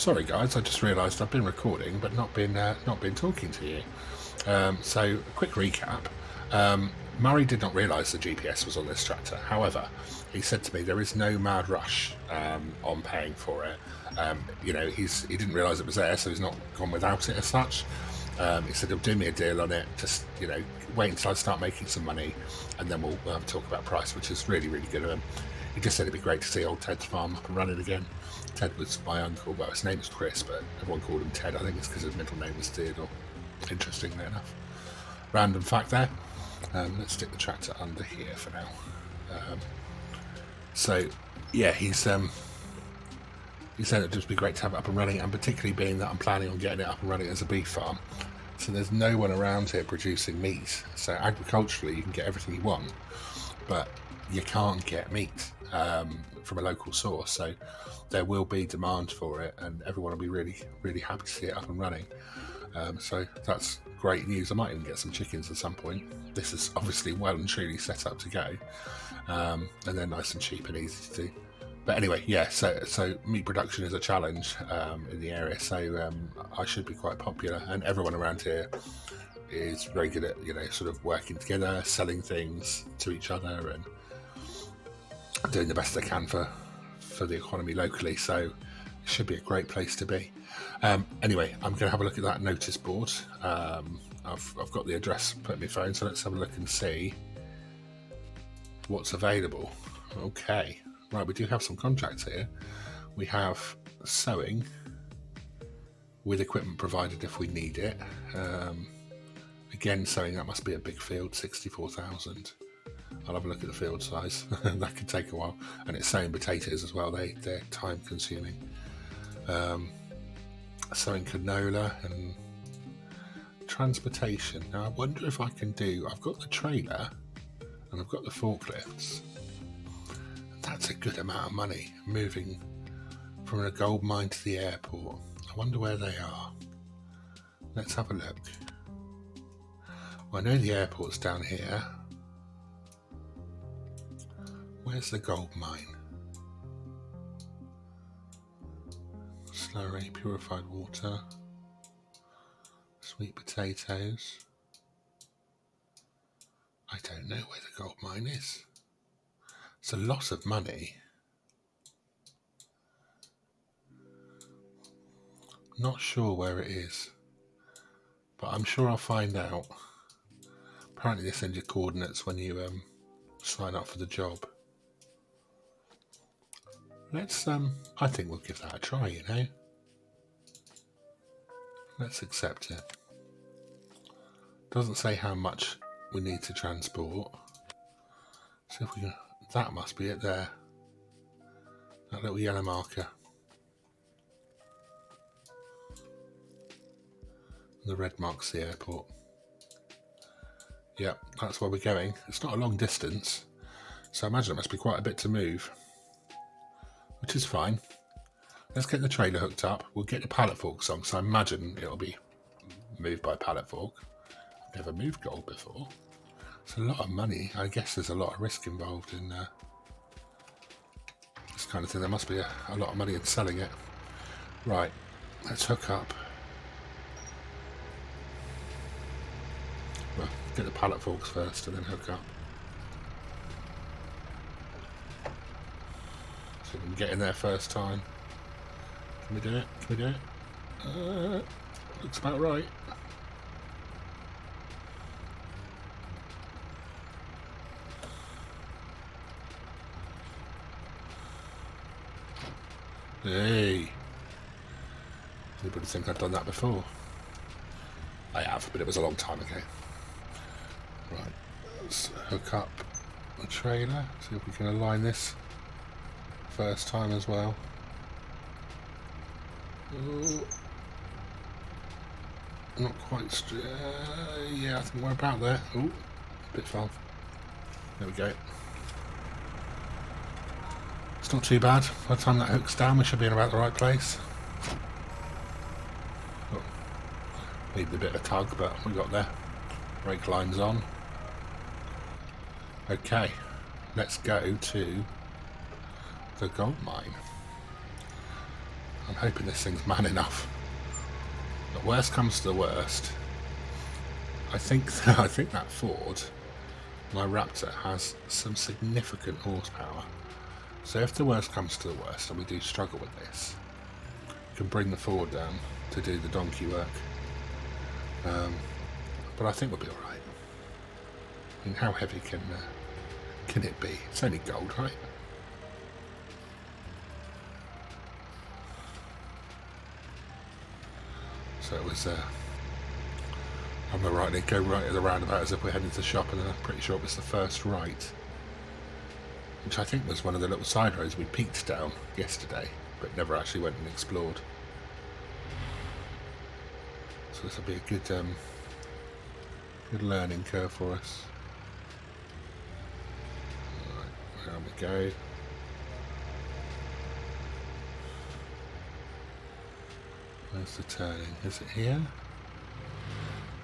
Sorry guys, I just realised I've been recording but not been talking to you. So quick recap. Murray did not realise the GPS was on this tractor. However, he said to me there is no mad rush on paying for it. You know, he didn't realise it was there, so he's not gone without it as such. He said he'll do me a deal on it. Just, you know, wait until I start making some money, and then we'll have a talk about price, which is really, really good of him. He just said it'd be great to see old Ted's farm up and running again. Ted was my uncle. Well, his name was Chris, but everyone called him Ted. I think it's because his middle name was Theodore. Interestingly enough. Random fact there. Let's stick the tractor under here for now. So, yeah, he said it'd just be great to have it up and running, and particularly being that I'm planning on getting it up and running as a beef farm. So there's no one around here producing meat. So agriculturally, you can get everything you want, but you can't get meat from a local source. So there will be demand for it, and everyone will be really, really happy to see it up and running. So that's great news. I might even get some chickens at some point. This is obviously well and truly set up to go, and they're nice and cheap and easy to do. But anyway, yeah, so meat production is a challenge in the area, so I should be quite popular, and everyone around here is very good at, you know, sort of working together, selling things to each other, and doing the best they can for the economy locally, so it should be a great place to be. Anyway, I'm going to have a look at that notice board. I've got the address put in my phone, so let's have a look and see what's available. Okay, right, we do have some contracts here. We have sowing with equipment provided if we need it. Again, sowing, that must be a big field, 64,000. I'll have a look at the field size. That could take a while. And it's sowing potatoes as well. They're time consuming. Sowing canola and transportation. Now I wonder if I can do, I've got the trailer and I've got the forklifts. That's a good amount of money moving from a gold mine to the airport. I wonder where they are. Let's have a look. Well, I know the airport's down here. Where's the gold mine? Slurry, purified water, sweet potatoes. I don't know where the gold mine is. It's a lot of money. Not sure where it is, but I'm sure I'll find out. Apparently they send you coordinates when you sign up for the job. Let's, I think we'll give that a try, you know. Let's accept it. Doesn't say how much we need to transport. So if we can, that must be it there. That little yellow marker. The red marks the airport. Yep, that's where we're going. It's not a long distance, so I imagine it must be quite a bit to move, which is fine. Let's get the trailer hooked up. We'll get the pallet forks on, so I imagine it'll be moved by pallet fork. I've never moved gold before. It's a lot of money. I guess there's a lot of risk involved in this kind of thing. There must be a lot of money in selling it. Right, let's hook up. Well, get the pallet forks first and then hook up. So we can get in there first time. Can we do it? Can we do it? Looks about right. Hey! Anybody think I've done that before? I have, but it was a long time ago. Right, let's hook up the trailer, see if we can align this first time as well. Ooh. Not quite straight. Yeah, I think we're about there. Ooh, a bit far. There we go. It's not too bad. By the time that hooks down, we should be in about the right place. Oh, needed a bit of a tug, but we got there. Brake line's on. Okay, let's go to the gold mine. I'm hoping this thing's man enough. But worst comes to the worst, I think that Ford, my Raptor, has some significant horsepower. So if the worst comes to the worst, and we do struggle with this, we can bring the Ford down to do the donkey work. But I think we'll be all right. I mean, how heavy can it be? It's only gold, right? So it was, I'm right, they go right at the roundabout as if we're heading to the shop, and then I'm pretty sure it was the first right, which I think was one of the little side roads we peeked down yesterday, but never actually went and explored. So this will be a good, good learning curve for us. Right, there we go. Where's the turning? Is it here?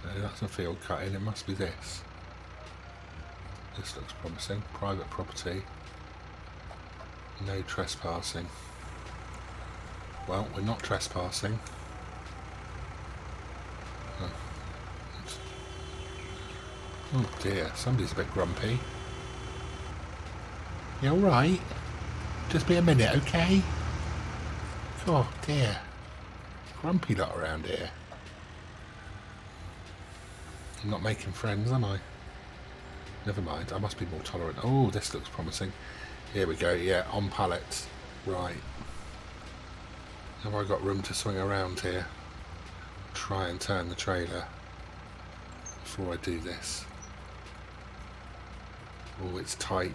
No, that's a field cut in. It must be this. This looks promising. Private property. No trespassing. Well, we're not trespassing. Oh dear, somebody's a bit grumpy. You alright? Just be a minute, okay? Oh dear. Grumpy lot around here. I'm not making friends, am I? Never mind, I must be more tolerant. Oh, this looks promising. Here we go, yeah, on pallets. Right. Have I got room to swing around here? Try and turn the trailer before I do this. Oh, it's tight.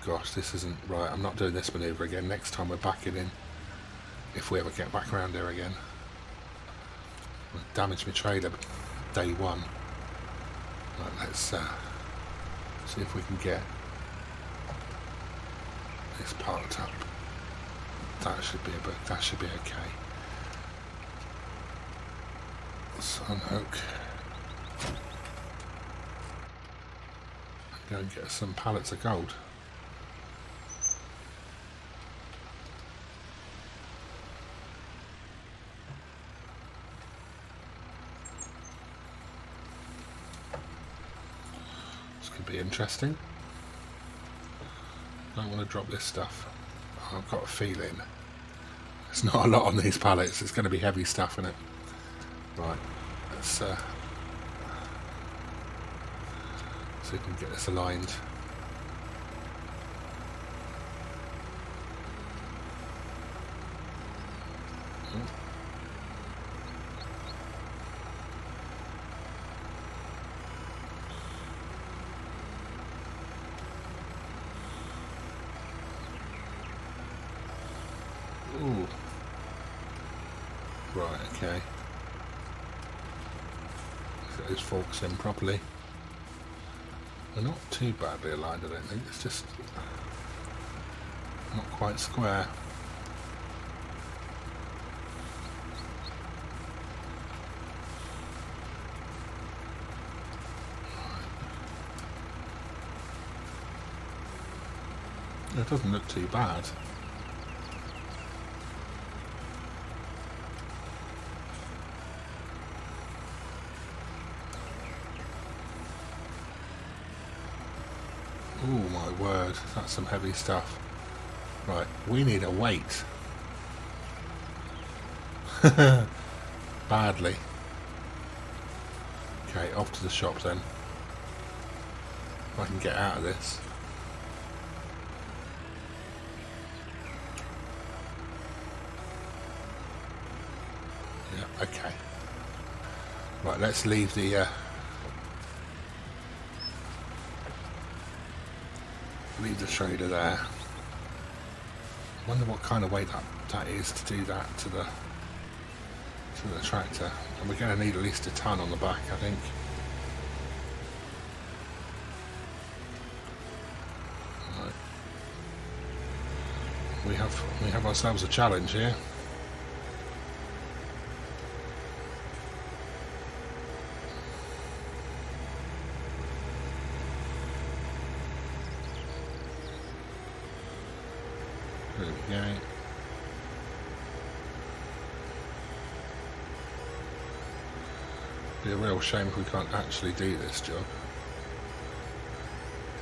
Gosh, this isn't right. I'm not doing this manoeuvre again. Next time we're backing in. If we ever get back around here again. I'll damage my trailer day one. Right, let's see if we can get this parked up. That should be okay. Sunhook. Go and get some pallets of gold. Be interesting. Don't want to drop this stuff. I've got a feeling there's not a lot on these pallets. It's going to be heavy stuff in it. Right, let's see if we can get this aligned. Ooh. Right, okay. Get those forks in properly. They're not too badly aligned, I don't think. It's just not quite square. It doesn't look too bad. Oh my word, that's some heavy stuff. Right, we need a weight. Badly. Okay, off to the shop then. If I can get out of this. Yeah, okay. Right, let's leave the trailer there. I wonder what kind of weight that is to do that to the tractor. And we're going to need at least a ton on the back, I think. Right. We have ourselves a challenge here. There we go. Be a real shame if we can't actually do this job.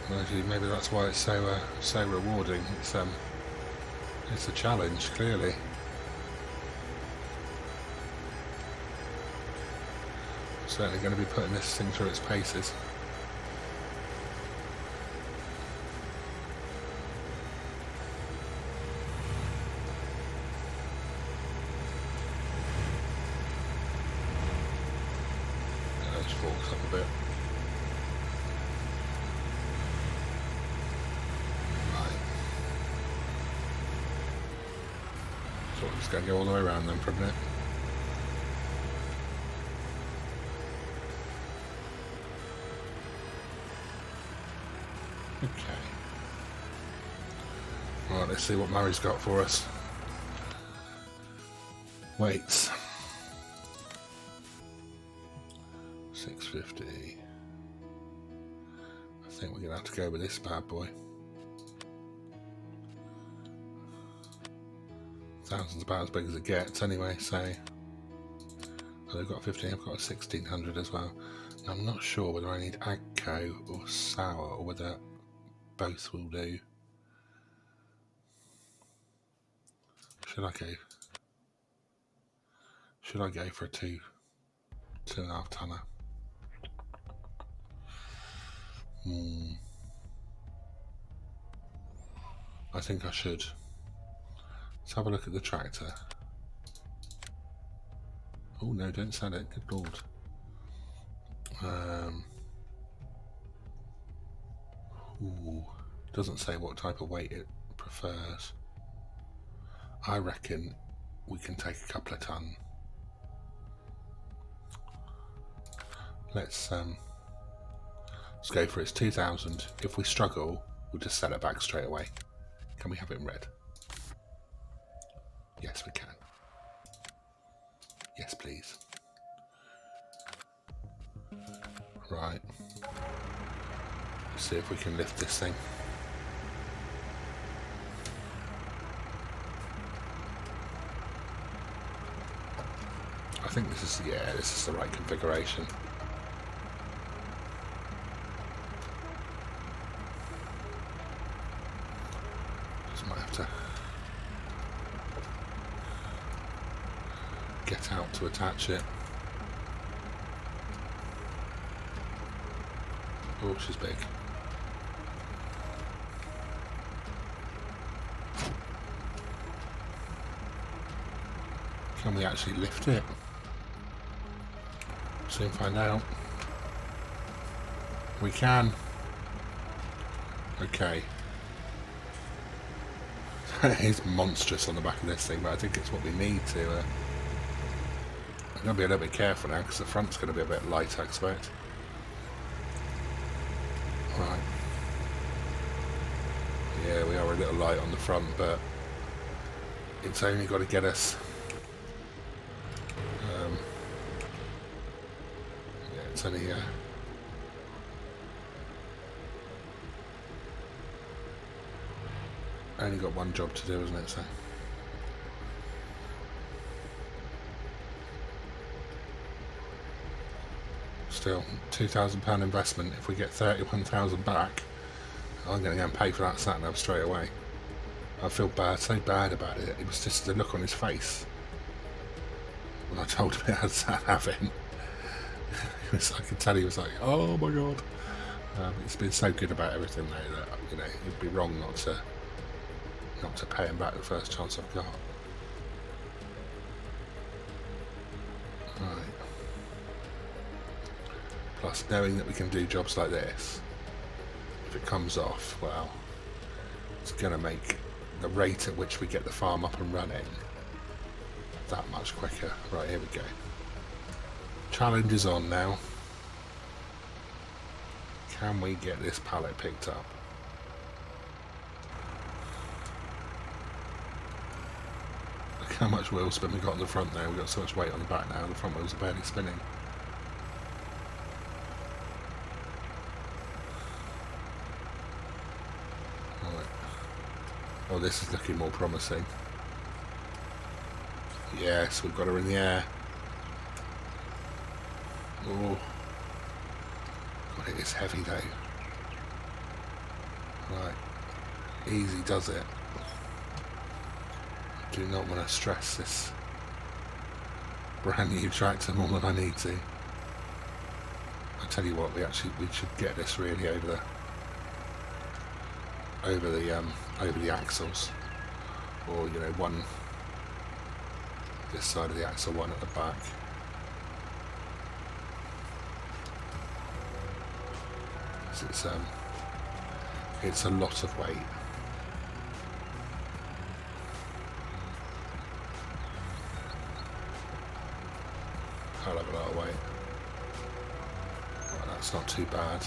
Maybe that's why it's so rewarding. It's a challenge, clearly. Certainly going to be putting this thing through its paces. Just forks up a bit. Right. So we're just going to go all the way around then for a minute. Okay. Right, let's see what Murray's got for us. Weights. 650. I think we're going to have to go with this bad boy. Thousands about as big as it gets anyway, so... Oh, they've got 15, I've got a 1600 as well. Now, I'm not sure whether I need Agco or Sour, or whether both will do. Should I go for a 2.5 tonner? I think I should. Let's have a look at the tractor. Oh no, don't sell it, good lord. Doesn't say what type of weight it prefers. I reckon we can take a couple of ton. Let's go for its 2,000. If we struggle, we'll just sell it back straight away. Can we have it in red? Yes, we can. Yes, please. Right. Let's see if we can lift this thing. I think this is the right configuration. Just might have to get out to attach it. Oh, she's big. Can we actually lift it? Soon find out. We can. Okay. It's monstrous on the back of this thing, but I think it's what we need to. I'm going to be a little bit careful now because the front's going to be a bit light, I expect. Right. Yeah, we are a little light on the front, but it's only got to get us. Yeah, it's only only got one job to do, isn't it? So. Still, £2,000 investment. If we get 31,000 back, I'm going to go and pay for that sat nav straight away. I feel so bad about it. It was just the look on his face when I told him it had sat nav in. I could tell he was like, "Oh my god!" It's been so good about everything though that it'd be wrong not to pay him back the first chance I've got. Right. Plus, knowing that we can do jobs like this, if it comes off, well, it's going to make the rate at which we get the farm up and running that much quicker. Right, here we go. Challenge is on now. Can we get this pallet picked up? Look how much wheel spin we got on the front there. We've got so much weight on the back now, the front wheels are barely spinning. Oh, this is looking more promising. Yes, we've got her in the air. Oh, God, it is heavy though. Right, easy does it. I do not want to stress this brand new tractor more than I need to. I tell you what, we should get this really over the axles, or you know, one this side of the axle, one at the back. It's a lot of weight. I'll have a lot of weight. Right, that's not too bad.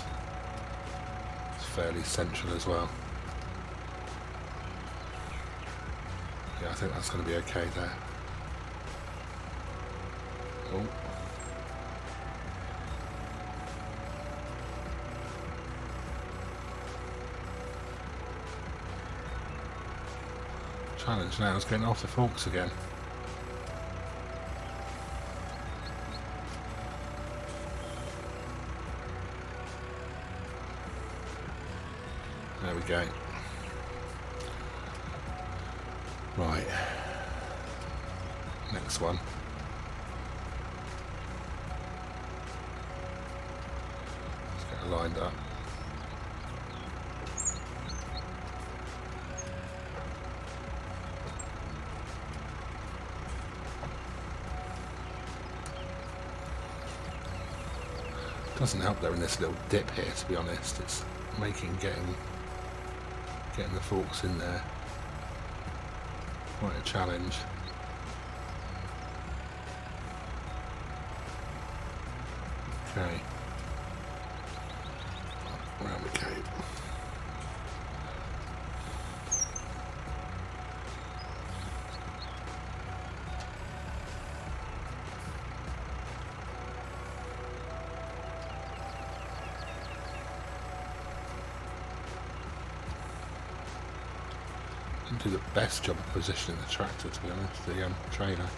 It's fairly central as well. Yeah, I think that's going to be okay there. Oh. Challenge now is getting off the forks again. There we go. Right. Next one. Let's get it lined up. Doesn't help they're in this little dip here, to be honest. It's making getting the forks in there quite a challenge. Okay, round we go. Do the best job of positioning the tractor, to be honest, the trailer.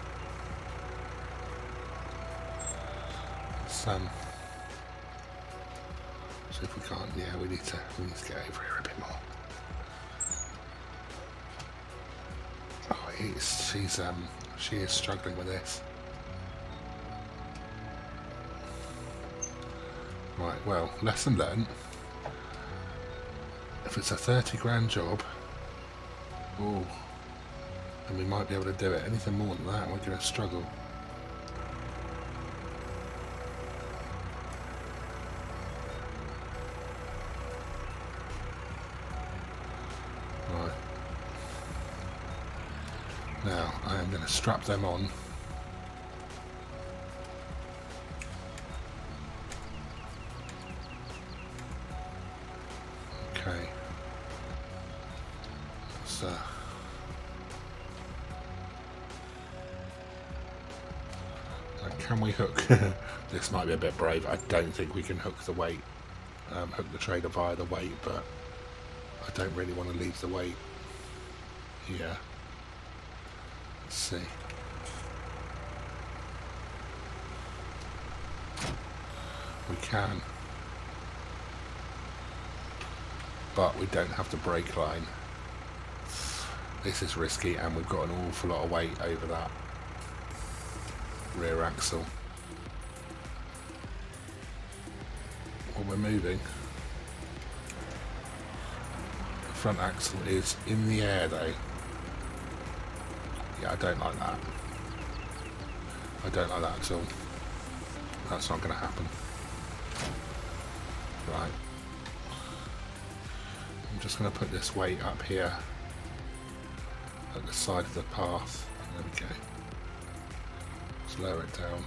See if we can't. Yeah, we need to get over here a bit more. Oh, she is struggling with this. Right, well, lesson learned. If it's a 30 grand job, oh, and we might be able to do it. Anything more than that, we're going to struggle. Right. Now, I am going to strap them on. Okay. So. Can we hook? This might be a bit brave. I don't think we can hook the weight, hook the trailer via the weight, but I don't really want to leave the weight here. Let's see. We can, but we don't have the brake line. This is risky, and we've got an awful lot of weight over that rear axle. Well, we're moving. The front axle is in the air though. Yeah, I don't like that. I don't like that at all. That's not going to happen. Right. I'm just going to put this weight up here at the side of the path. There we go. Let's lower it down.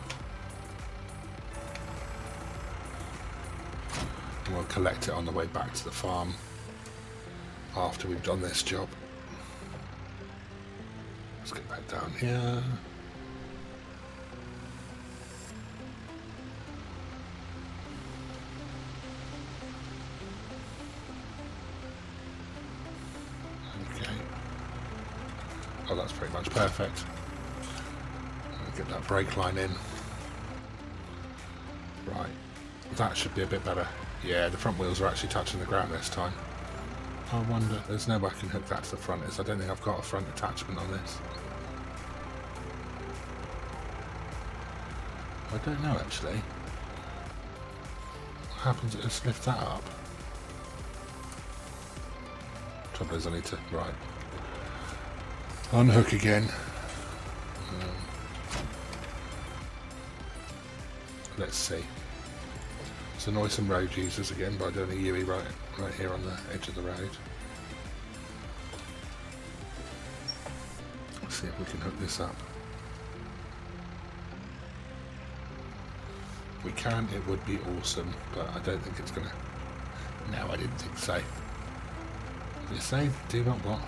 And we'll collect it on the way back to the farm after we've done this job. Let's get back down here. Okay. Oh, that's pretty much perfect. Get that brake line in. Right. That should be a bit better. Yeah, the front wheels are actually touching the ground this time. I wonder, there's no way I can hook that to the front. I don't think I've got a front attachment on this. I don't know actually. What happens if I just lift that up? Trouble is I need to, right. Unhook again. Let's see. It's annoy some road users again by doing a UE right here on the edge of the road. Let's see if we can hook this up. If we can, it would be awesome, but I don't think it's gonna. No, I didn't think so. You say do not what?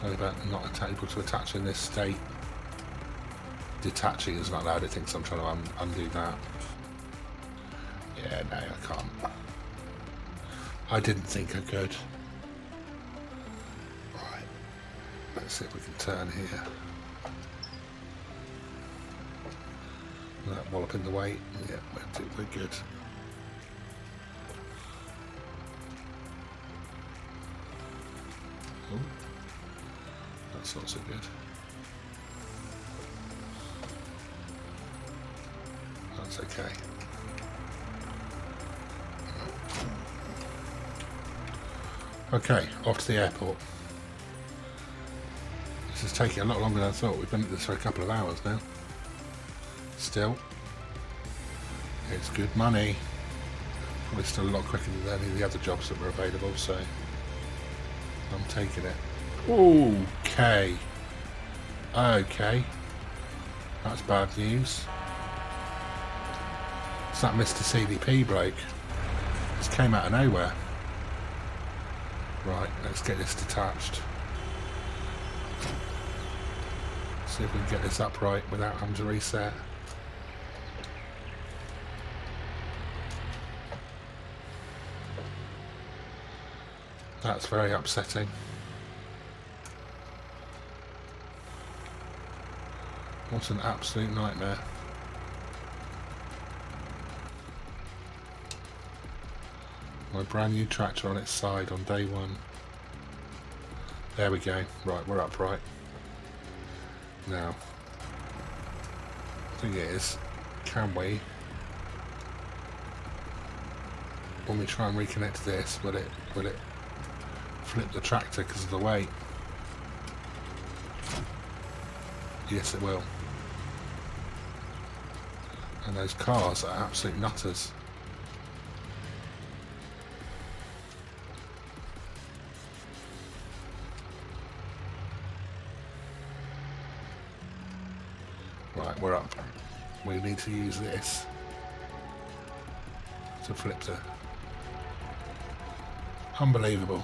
Sorry about not able to attach in this state. Detaching is not allowed, it thinks I'm trying to undo that. Yeah, no, I can't. I didn't think I could. Right, let's see if we can turn here. That wallop in the way. Yeah, we're good. Ooh, that's not so good. That's okay. Okay, off to the airport. This is taking a lot longer than I thought. We've been at this for a couple of hours now. Still, it's good money. Probably still a lot quicker than any of the other jobs that were available, so I'm taking it. Okay. Okay. That's bad news. It's that Mr. CDP bloke. Just came out of nowhere. Right, let's get this detached. See if we can get this upright without having to reset. That's very upsetting. What an absolute nightmare. My brand new tractor on its side on day one. There we go. Right, we're upright. Now, the thing is, can we, when we try and reconnect this, will it flip the tractor because of the weight? Yes, it will. And those cars are absolute nutters. Right, we're up. We need to use this to flip the... Unbelievable.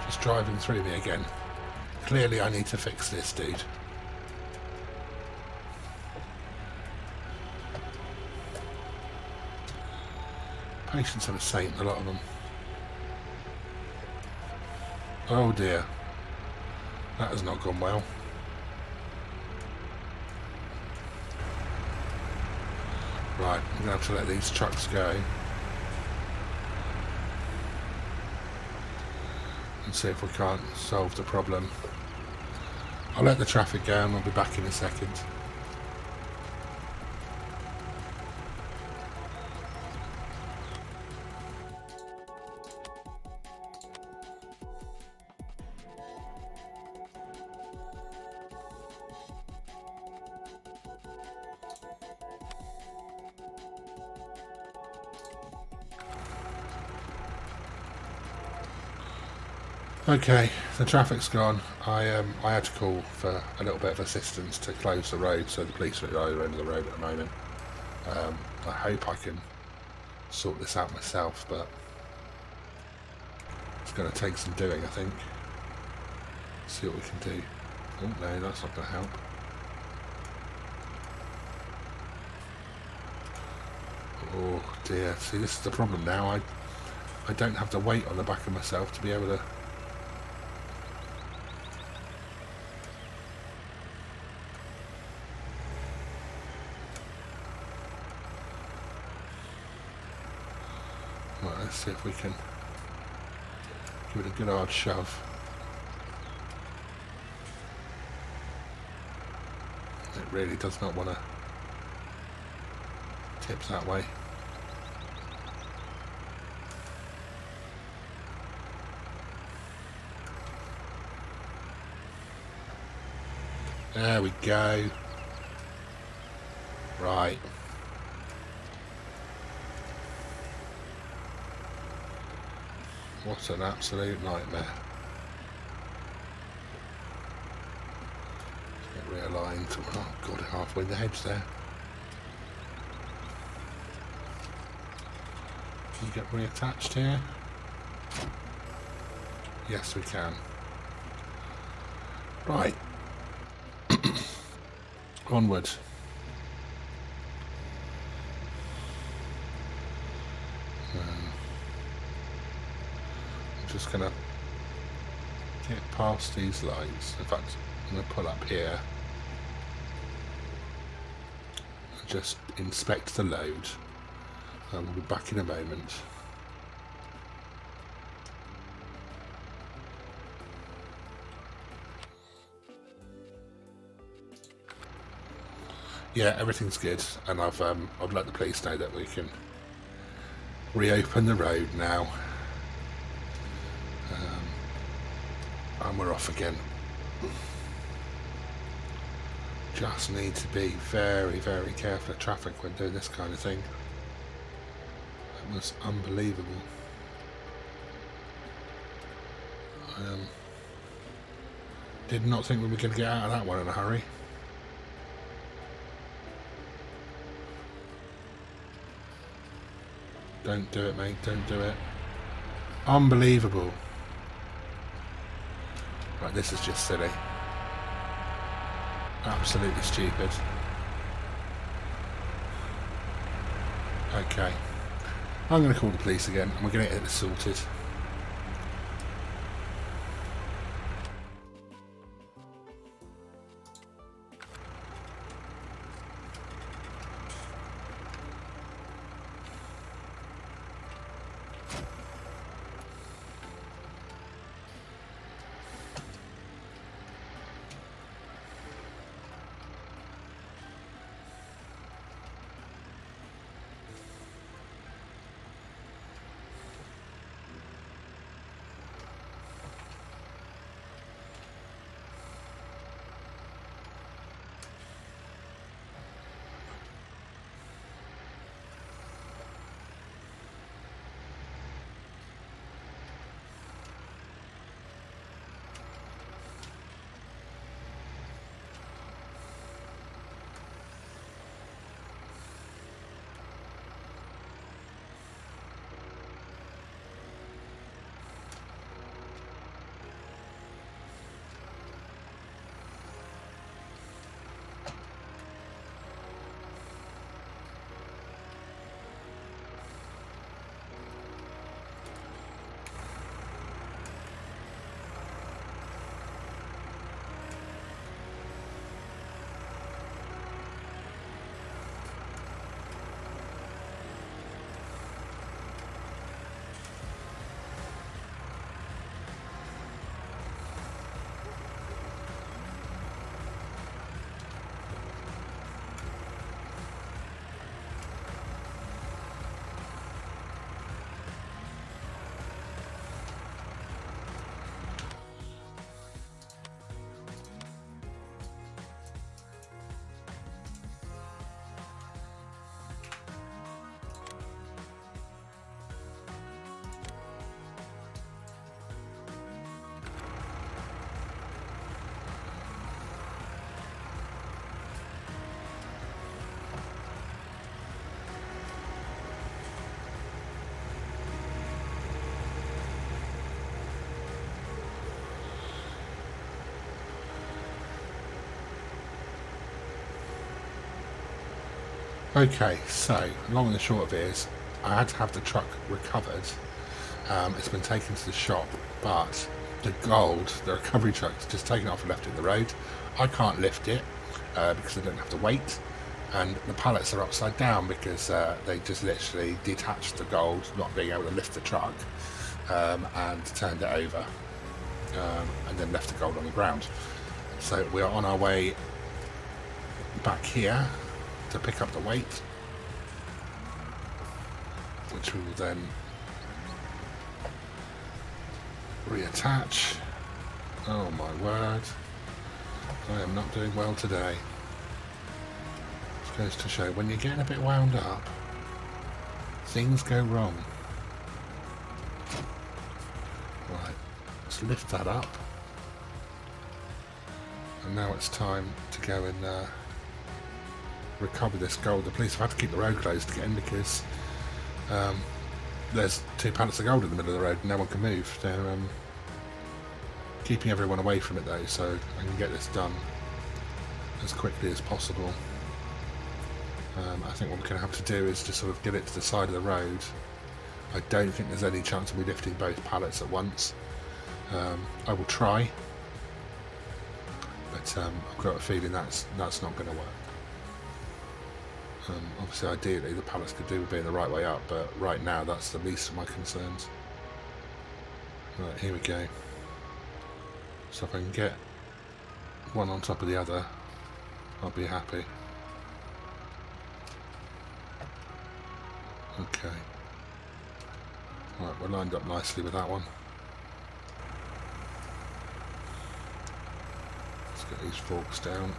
Just driving through me again. Clearly I need to fix this, dude. Patience of a saint, a lot of them. Oh dear. That has not gone well. Right, I'm going to have to let these trucks go. And see if we can't solve the problem. I'll let the traffic go and we'll be back in a second. Okay, the traffic's gone. I had to call for a little bit of assistance to close the road, so the police are at the other end of the road at the moment. I hope I can sort this out myself, but it's going to take some doing, I think. See what we can do. Oh no, that's not going to help. Oh dear, see this is the problem now. I don't have the weight on the back of myself to be able to see if we can give it a good hard shove. It really does not want to tip that way. There we go. Right. What an absolute nightmare. Let's get realigned. Oh god, halfway the hedge there. Can you get reattached here? Yes, we can. Right. Onward. I'm just going to get past these lights. In fact, I'm going to pull up here and just inspect the load. And we'll be back in a moment. Yeah, everything's good, and I've let the police know that we can reopen the road now, and we're off again. Just need to be very, very careful of traffic when doing this kind of thing. That was unbelievable. Did not think we were going to get out of that one in a hurry. Don't do it, mate. Don't do it. Unbelievable. Right, this is just silly. Absolutely stupid. Okay. I'm going to call the police again, and we're going to get this sorted. Okay, so long and the short of it is, I had to have the truck recovered. It's been taken to the shop, but the recovery truck's just taken it off and left it in the road. I can't lift it because I don't have to wait. and the pallets are upside down because they just literally detached the gold, not being able to lift the truck, and turned it over, and then left the gold on the ground. So we are on our way back here to pick up the weight, which we will then reattach. Oh my word, I am not doing well today. It goes to show when you're getting a bit wound up, things go wrong. Right, let's lift that up, and now it's time to go and recover this gold. The police have had to keep the road closed to get in because there's 2 pallets of gold in the middle of the road and no one can move. They're keeping everyone away from it though, so I can get this done as quickly as possible. I think what we're going to have to do is just sort of get it to the side of the road. I don't think there's any chance of me lifting both pallets at once. I will try, but I've got a feeling that's not going to work. Obviously, ideally, the pallets could do with being the right way up, but right now, that's the least of my concerns. Right, here we go. So if I can get one on top of the other, I'll be happy. Okay. Right, we're lined up nicely with that one. Let's get these forks down.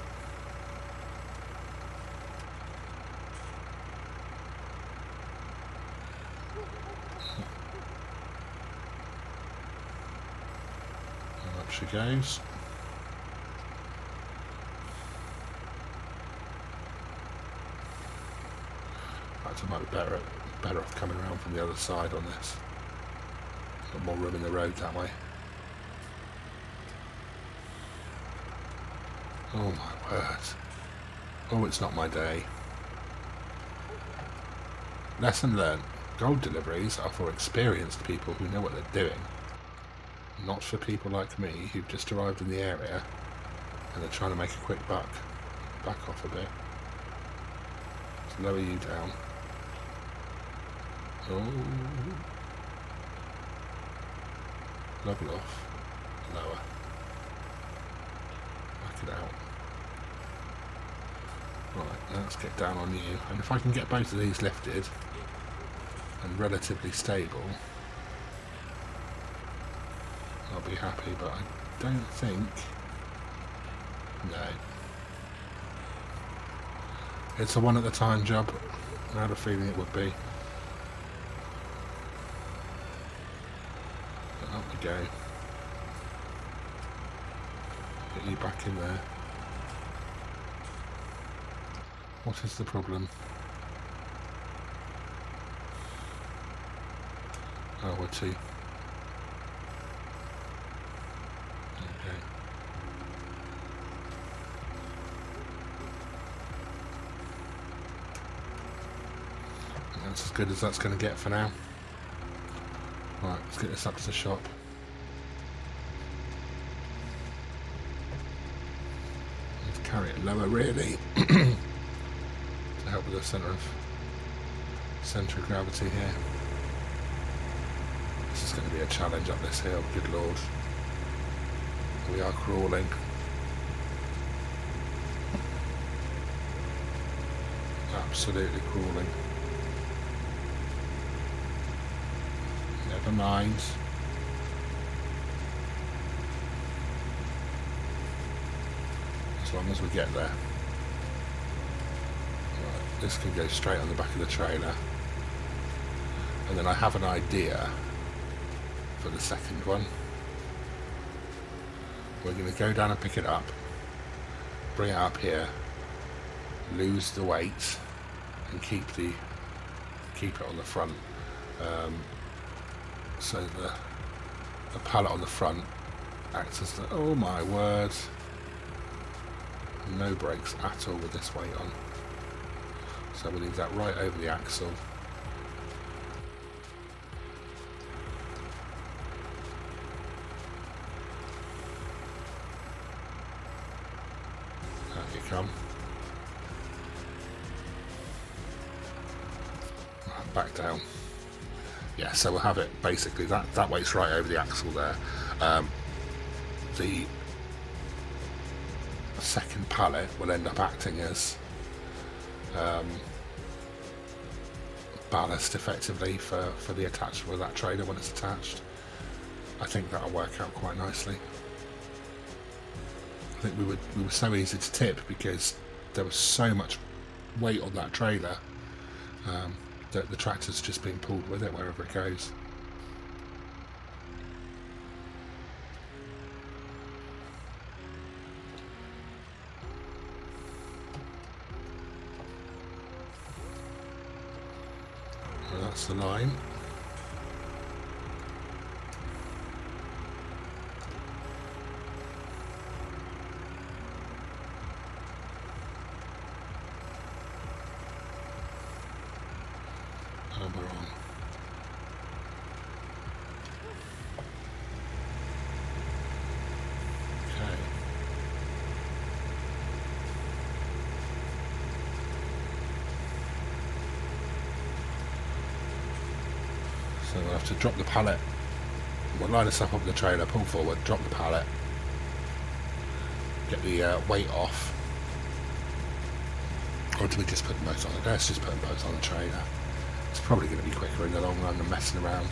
And up she goes. I might be better off coming around from the other side on this. Got more room in the road that way. Oh my word. Oh, it's not my day. Lesson learned. Gold deliveries are for experienced people who know what they're doing. Not for people like me who've just arrived in the area and are trying to make a quick buck. Back off a bit. Let's lower you down. Oh. Level off. Lower. Back it out. Right, let's get down on you. And if I can get both of these lifted and relatively stable, I'll be happy, but I don't think... No. It's a one at a time job. I had a feeling it would be. But up we go. Get you back in there. What is the problem? Oh, we're two. Okay. That's as good as that's going to get for now. Right, let's get this up to the shop. Need to carry it lower, really, to help with the centre of gravity here. This is going to be a challenge up this hill. Good lord, we are crawling. Absolutely crawling. Never mind. As long as we get there. Right, this can go straight on the back of the trailer. And then I have an idea for the second one. We're going to go down and pick it up, bring it up here, lose the weight, and keep it on the front. So the pallet on the front acts as the, oh my word, no brakes at all with this weight on. So we leave that right over the axle. Out you come. back down. Yeah, so we'll have it basically that weight's right over the axle there. The second pallet will end up acting as ballast effectively for the attachment of that trailer when it's attached. I think that'll work out quite nicely. I think we were so easy to tip because there was so much weight on that trailer that the tractor's just being pulled with it wherever it goes. Well, that's the line. And we're on. Okay. So we'll have to drop the pallet. We'll line this up the trailer, pull forward, drop the pallet, get the weight off. Or do we just put them both on? Let's just put them both on the trailer. It's probably going to be quicker in the long run than messing around.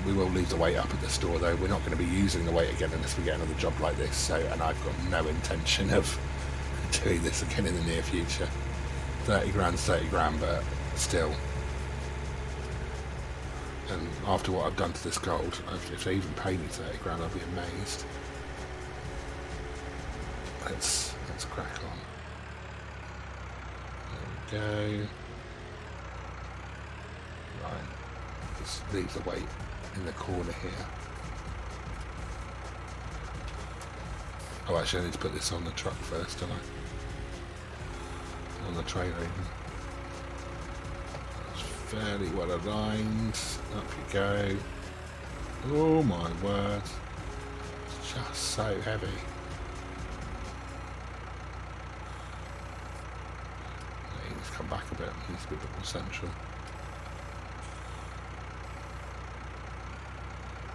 We will leave the weight up at the store though. We're not going to be using the weight again unless we get another job like this. So, and I've got no intention of doing this again in the near future. 30 grand's 30 grand, but still. And after what I've done to this gold, if they even pay me 30 grand, I'll be amazed. Let's crack on. There we go. Right, just leave the weight in the corner here. Oh, actually I need to put this on the truck first, don't I? On the trailer even. That's fairly well aligned. Up you go. Oh my word. It's just so heavy. It needs to come back a bit. It needs to be a bit more central.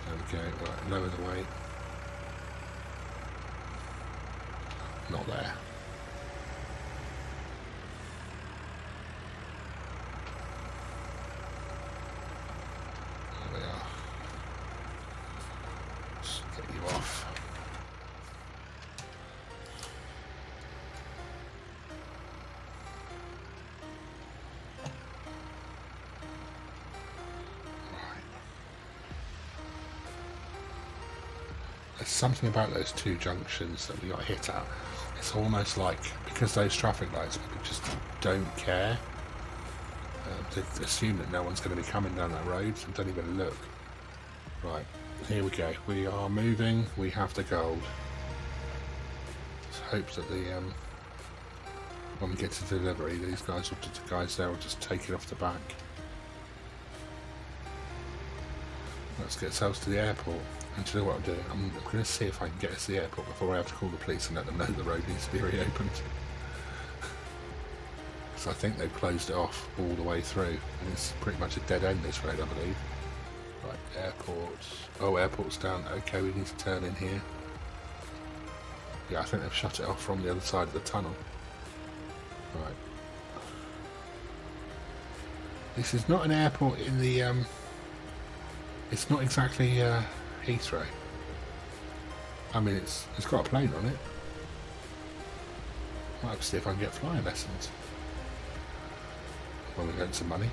There we go, right, lower the weight. Not there. There we are. Just get you off. There's something about those two junctions that we got hit at. It's almost like, because those traffic lights, people just don't care. They assume that no one's going to be coming down that road and don't even look. Right, here we go. We are moving. We have the gold. Let's hope that when we get to delivery, these guys there will just take it off the back. Let's get ourselves to the airport. And do you know what I'm doing? I'm going to see if I can get us to the airport before I have to call the police and let them know the road needs to be reopened. So I think they've closed it off all the way through. And it's pretty much a dead end, this road, I believe. Right, airport. Oh, airport's down. Okay, we need to turn in here. Yeah, I think they've shut it off from the other side of the tunnel. Right. This is not an airport in the... It's not exactly... Heathrow. I mean, it's got a plane on it. Might have to see if I can get flying lessons when we earn some money.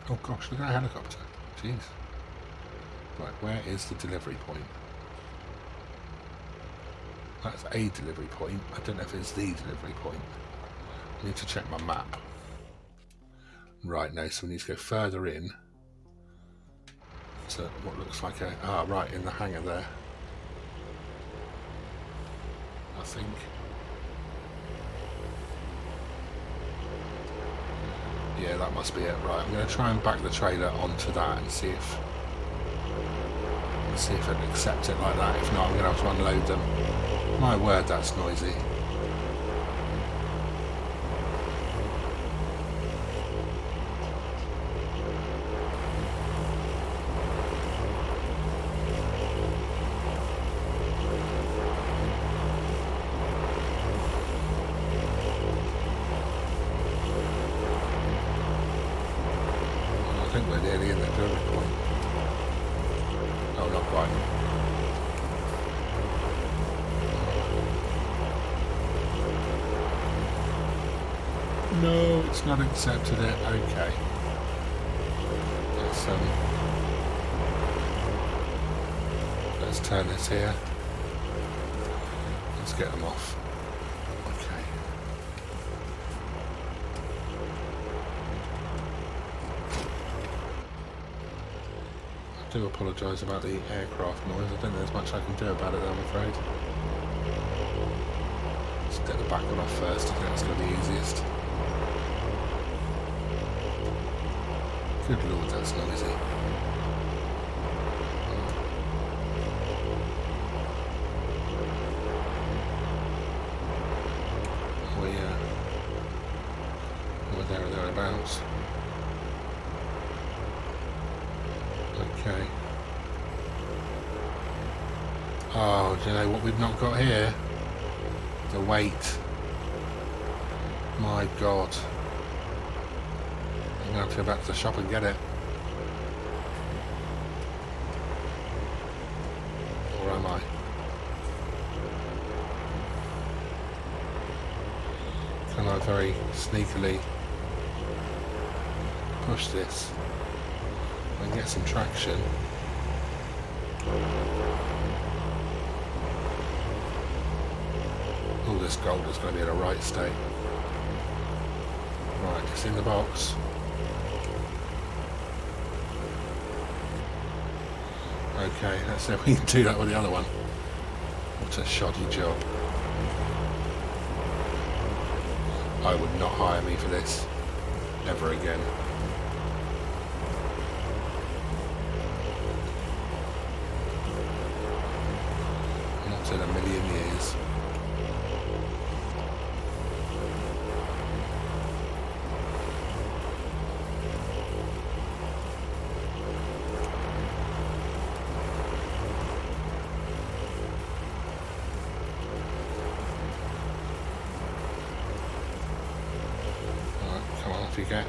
Oh gosh, look at that helicopter. Jeez. Right, where is the delivery point? That's a delivery point. I don't know if it's the delivery point. I need to check my map. Right, no, so we need to go further in. To what looks like a... Ah, right, in the hangar there. I think. Yeah, that must be it. Right, I'm going to try and back the trailer onto that and see if it'll accept it like that. If not, I'm going to have to unload them. My word, that's noisy. It's not accepted it. Okay. Let's turn this here. Let's get them off. Okay. I do apologise about the aircraft noise. I don't think there's much I can do about it, I'm afraid. Let's get the back one off first. I think that's going to be easiest. Good lord, that's noisy. We're there or thereabouts. Okay. Oh, do you know what we've not got here? The weight. My God. I'm going to have to go back to the shop and get it. Or am I? Can I very sneakily push this and get some traction? All this gold is going to be in a right state. Right, it's in the box. Okay, let's see if we can do that with the other one. What a shoddy job. I would not hire me for this ever again. Not in a million years. Off you get.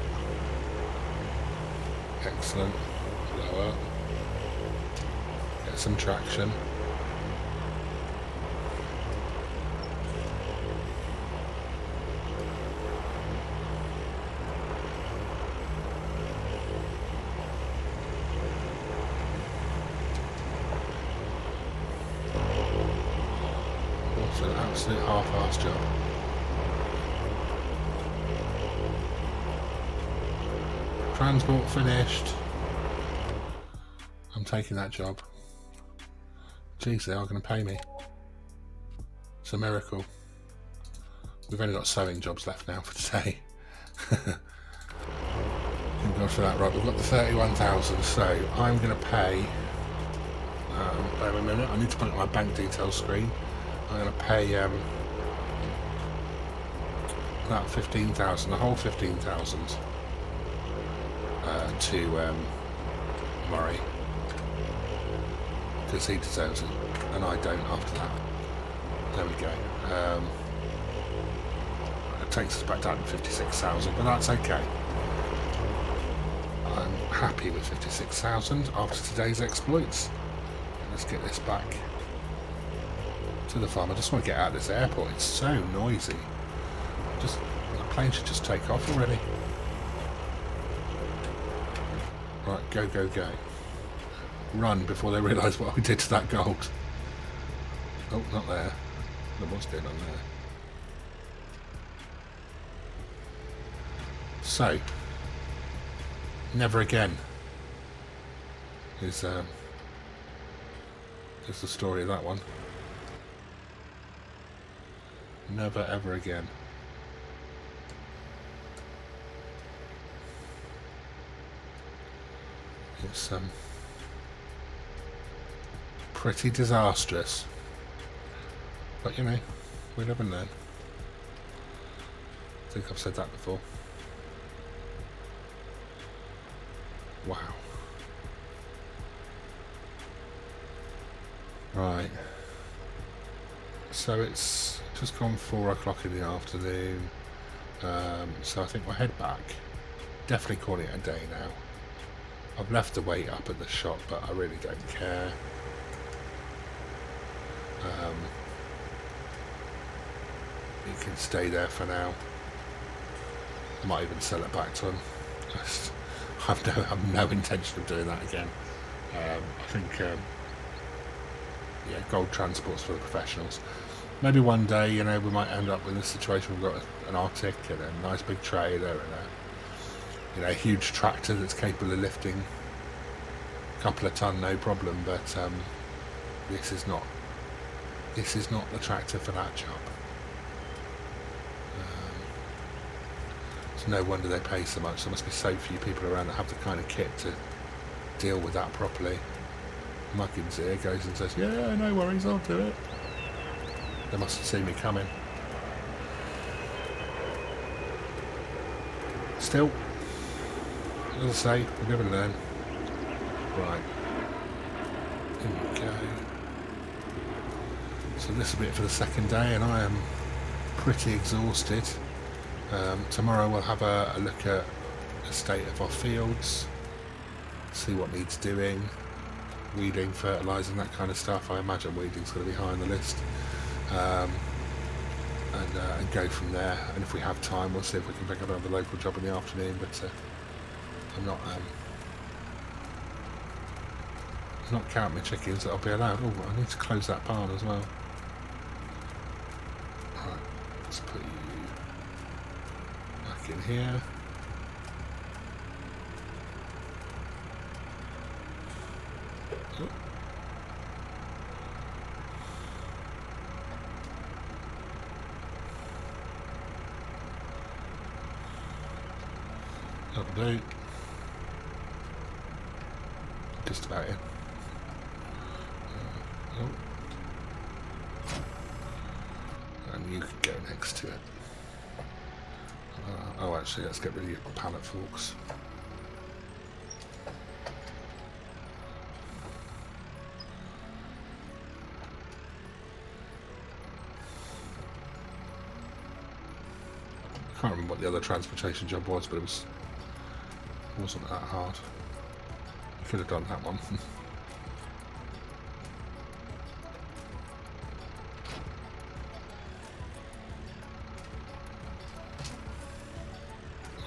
Excellent. Lower. Get some traction. What's an absolute half-assed job. Transport finished. I'm taking that job. Jeez, they are going to pay me. It's a miracle. We've only got sewing jobs left now for today. Thank God for that. Right, we've got the 31,000, so I'm going to pay... wait a minute, I need to put up my bank details screen. I'm going to pay that 15,000, the whole 15,000. To Murray, because he deserves it and I don't after that. There we go. It takes us back down to 56,000, but that's okay. I'm happy with 56,000 after today's exploits. Let's get this back to the farm. I just want to get out of this airport. It's so noisy. The plane should just take off already. Right, go, go, go. Run before they realise what we did to that gold. Oh, not there. What's going on there? So, never again is the story of that one. Never ever again. It's pretty disastrous, but you know, we live and learn. I think I've said that before. Wow. Right. So it's just gone 4 o'clock in the afternoon. So I think we'll head back. Definitely call it a day now. I've left the weight up at the shop, but I really don't care. You can stay there for now. I might even sell it back to him. I have no intention of doing that again. I think, yeah, gold transport's for the professionals. Maybe one day, you know, we might end up in a situation we've got an Arctic and a nice big trailer and a, you know, a huge tractor that's capable of lifting a couple of ton, no problem. But this is not the tractor for that job. It's no wonder they pay so much. There must be so few people around that have the kind of kit to deal with that properly. Muggins here goes and says, yeah, no worries, I'll do it. They must have seen me coming. Still, as I say, we'll never learn. Right. Here we go. So this will be it for the second day, and I am pretty exhausted. Tomorrow we'll have a look at the state of our fields, see what needs doing, weeding, fertilising, that kind of stuff. I imagine weeding's going to be high on the list, and go from there. And if we have time, we'll see if we can pick up another local job in the afternoon. But I'm not counting my chickens that I'll be allowed. Oh, I need to close that barn as well. Right, let's put you back in here. Oh. That'll do. Just about in. Oh. And you can go next to it. Oh, actually, let's get rid of your pallet forks. I can't remember what the other transportation job was, but it wasn't that hard. I could have done that one.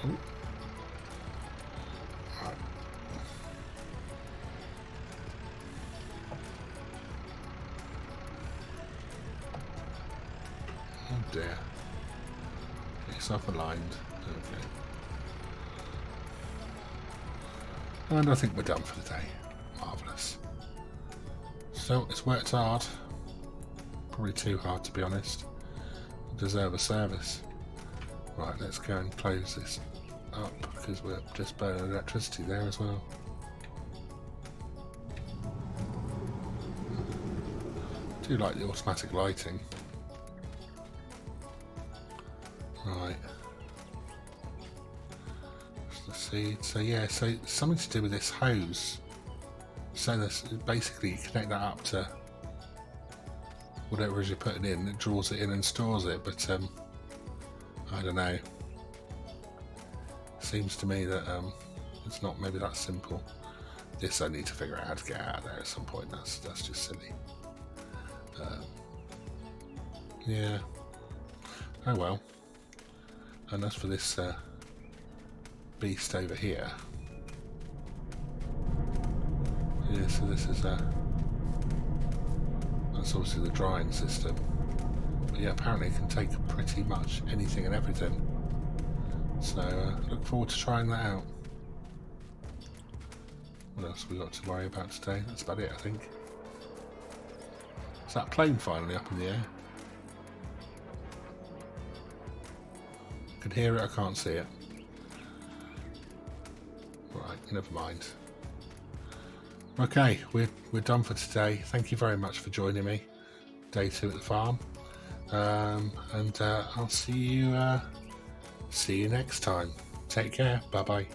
Oh. Right. Oh dear. Get yourself aligned. Okay. And I think we're done for the day. Marvellous. So, it's worked hard. Probably too hard, to be honest. We deserve a service. Right, let's go and close this up, because we're just burning electricity there as well. I do like the automatic lighting. Right. See, so yeah, so something to do with this hose. So this basically you connect that up to whatever it is you're putting in. It draws it in and stores it, but I don't know. Seems to me that it's not maybe that simple. This I need to figure out how to get out of there at some point. That's just silly. Yeah. Oh well. And as for this beast over here, yeah, so this is that's obviously the drying system, but yeah, apparently it can take pretty much anything and everything, so look forward to trying that out. What else have we got to worry about today? That's about it, I think. Is that plane finally up in the air? I can hear it, I can't see it. Right, never mind. Okay, we're done for today. Thank you very much for joining me. Day 2 at the farm, and I'll see you next time. Take care. Bye bye.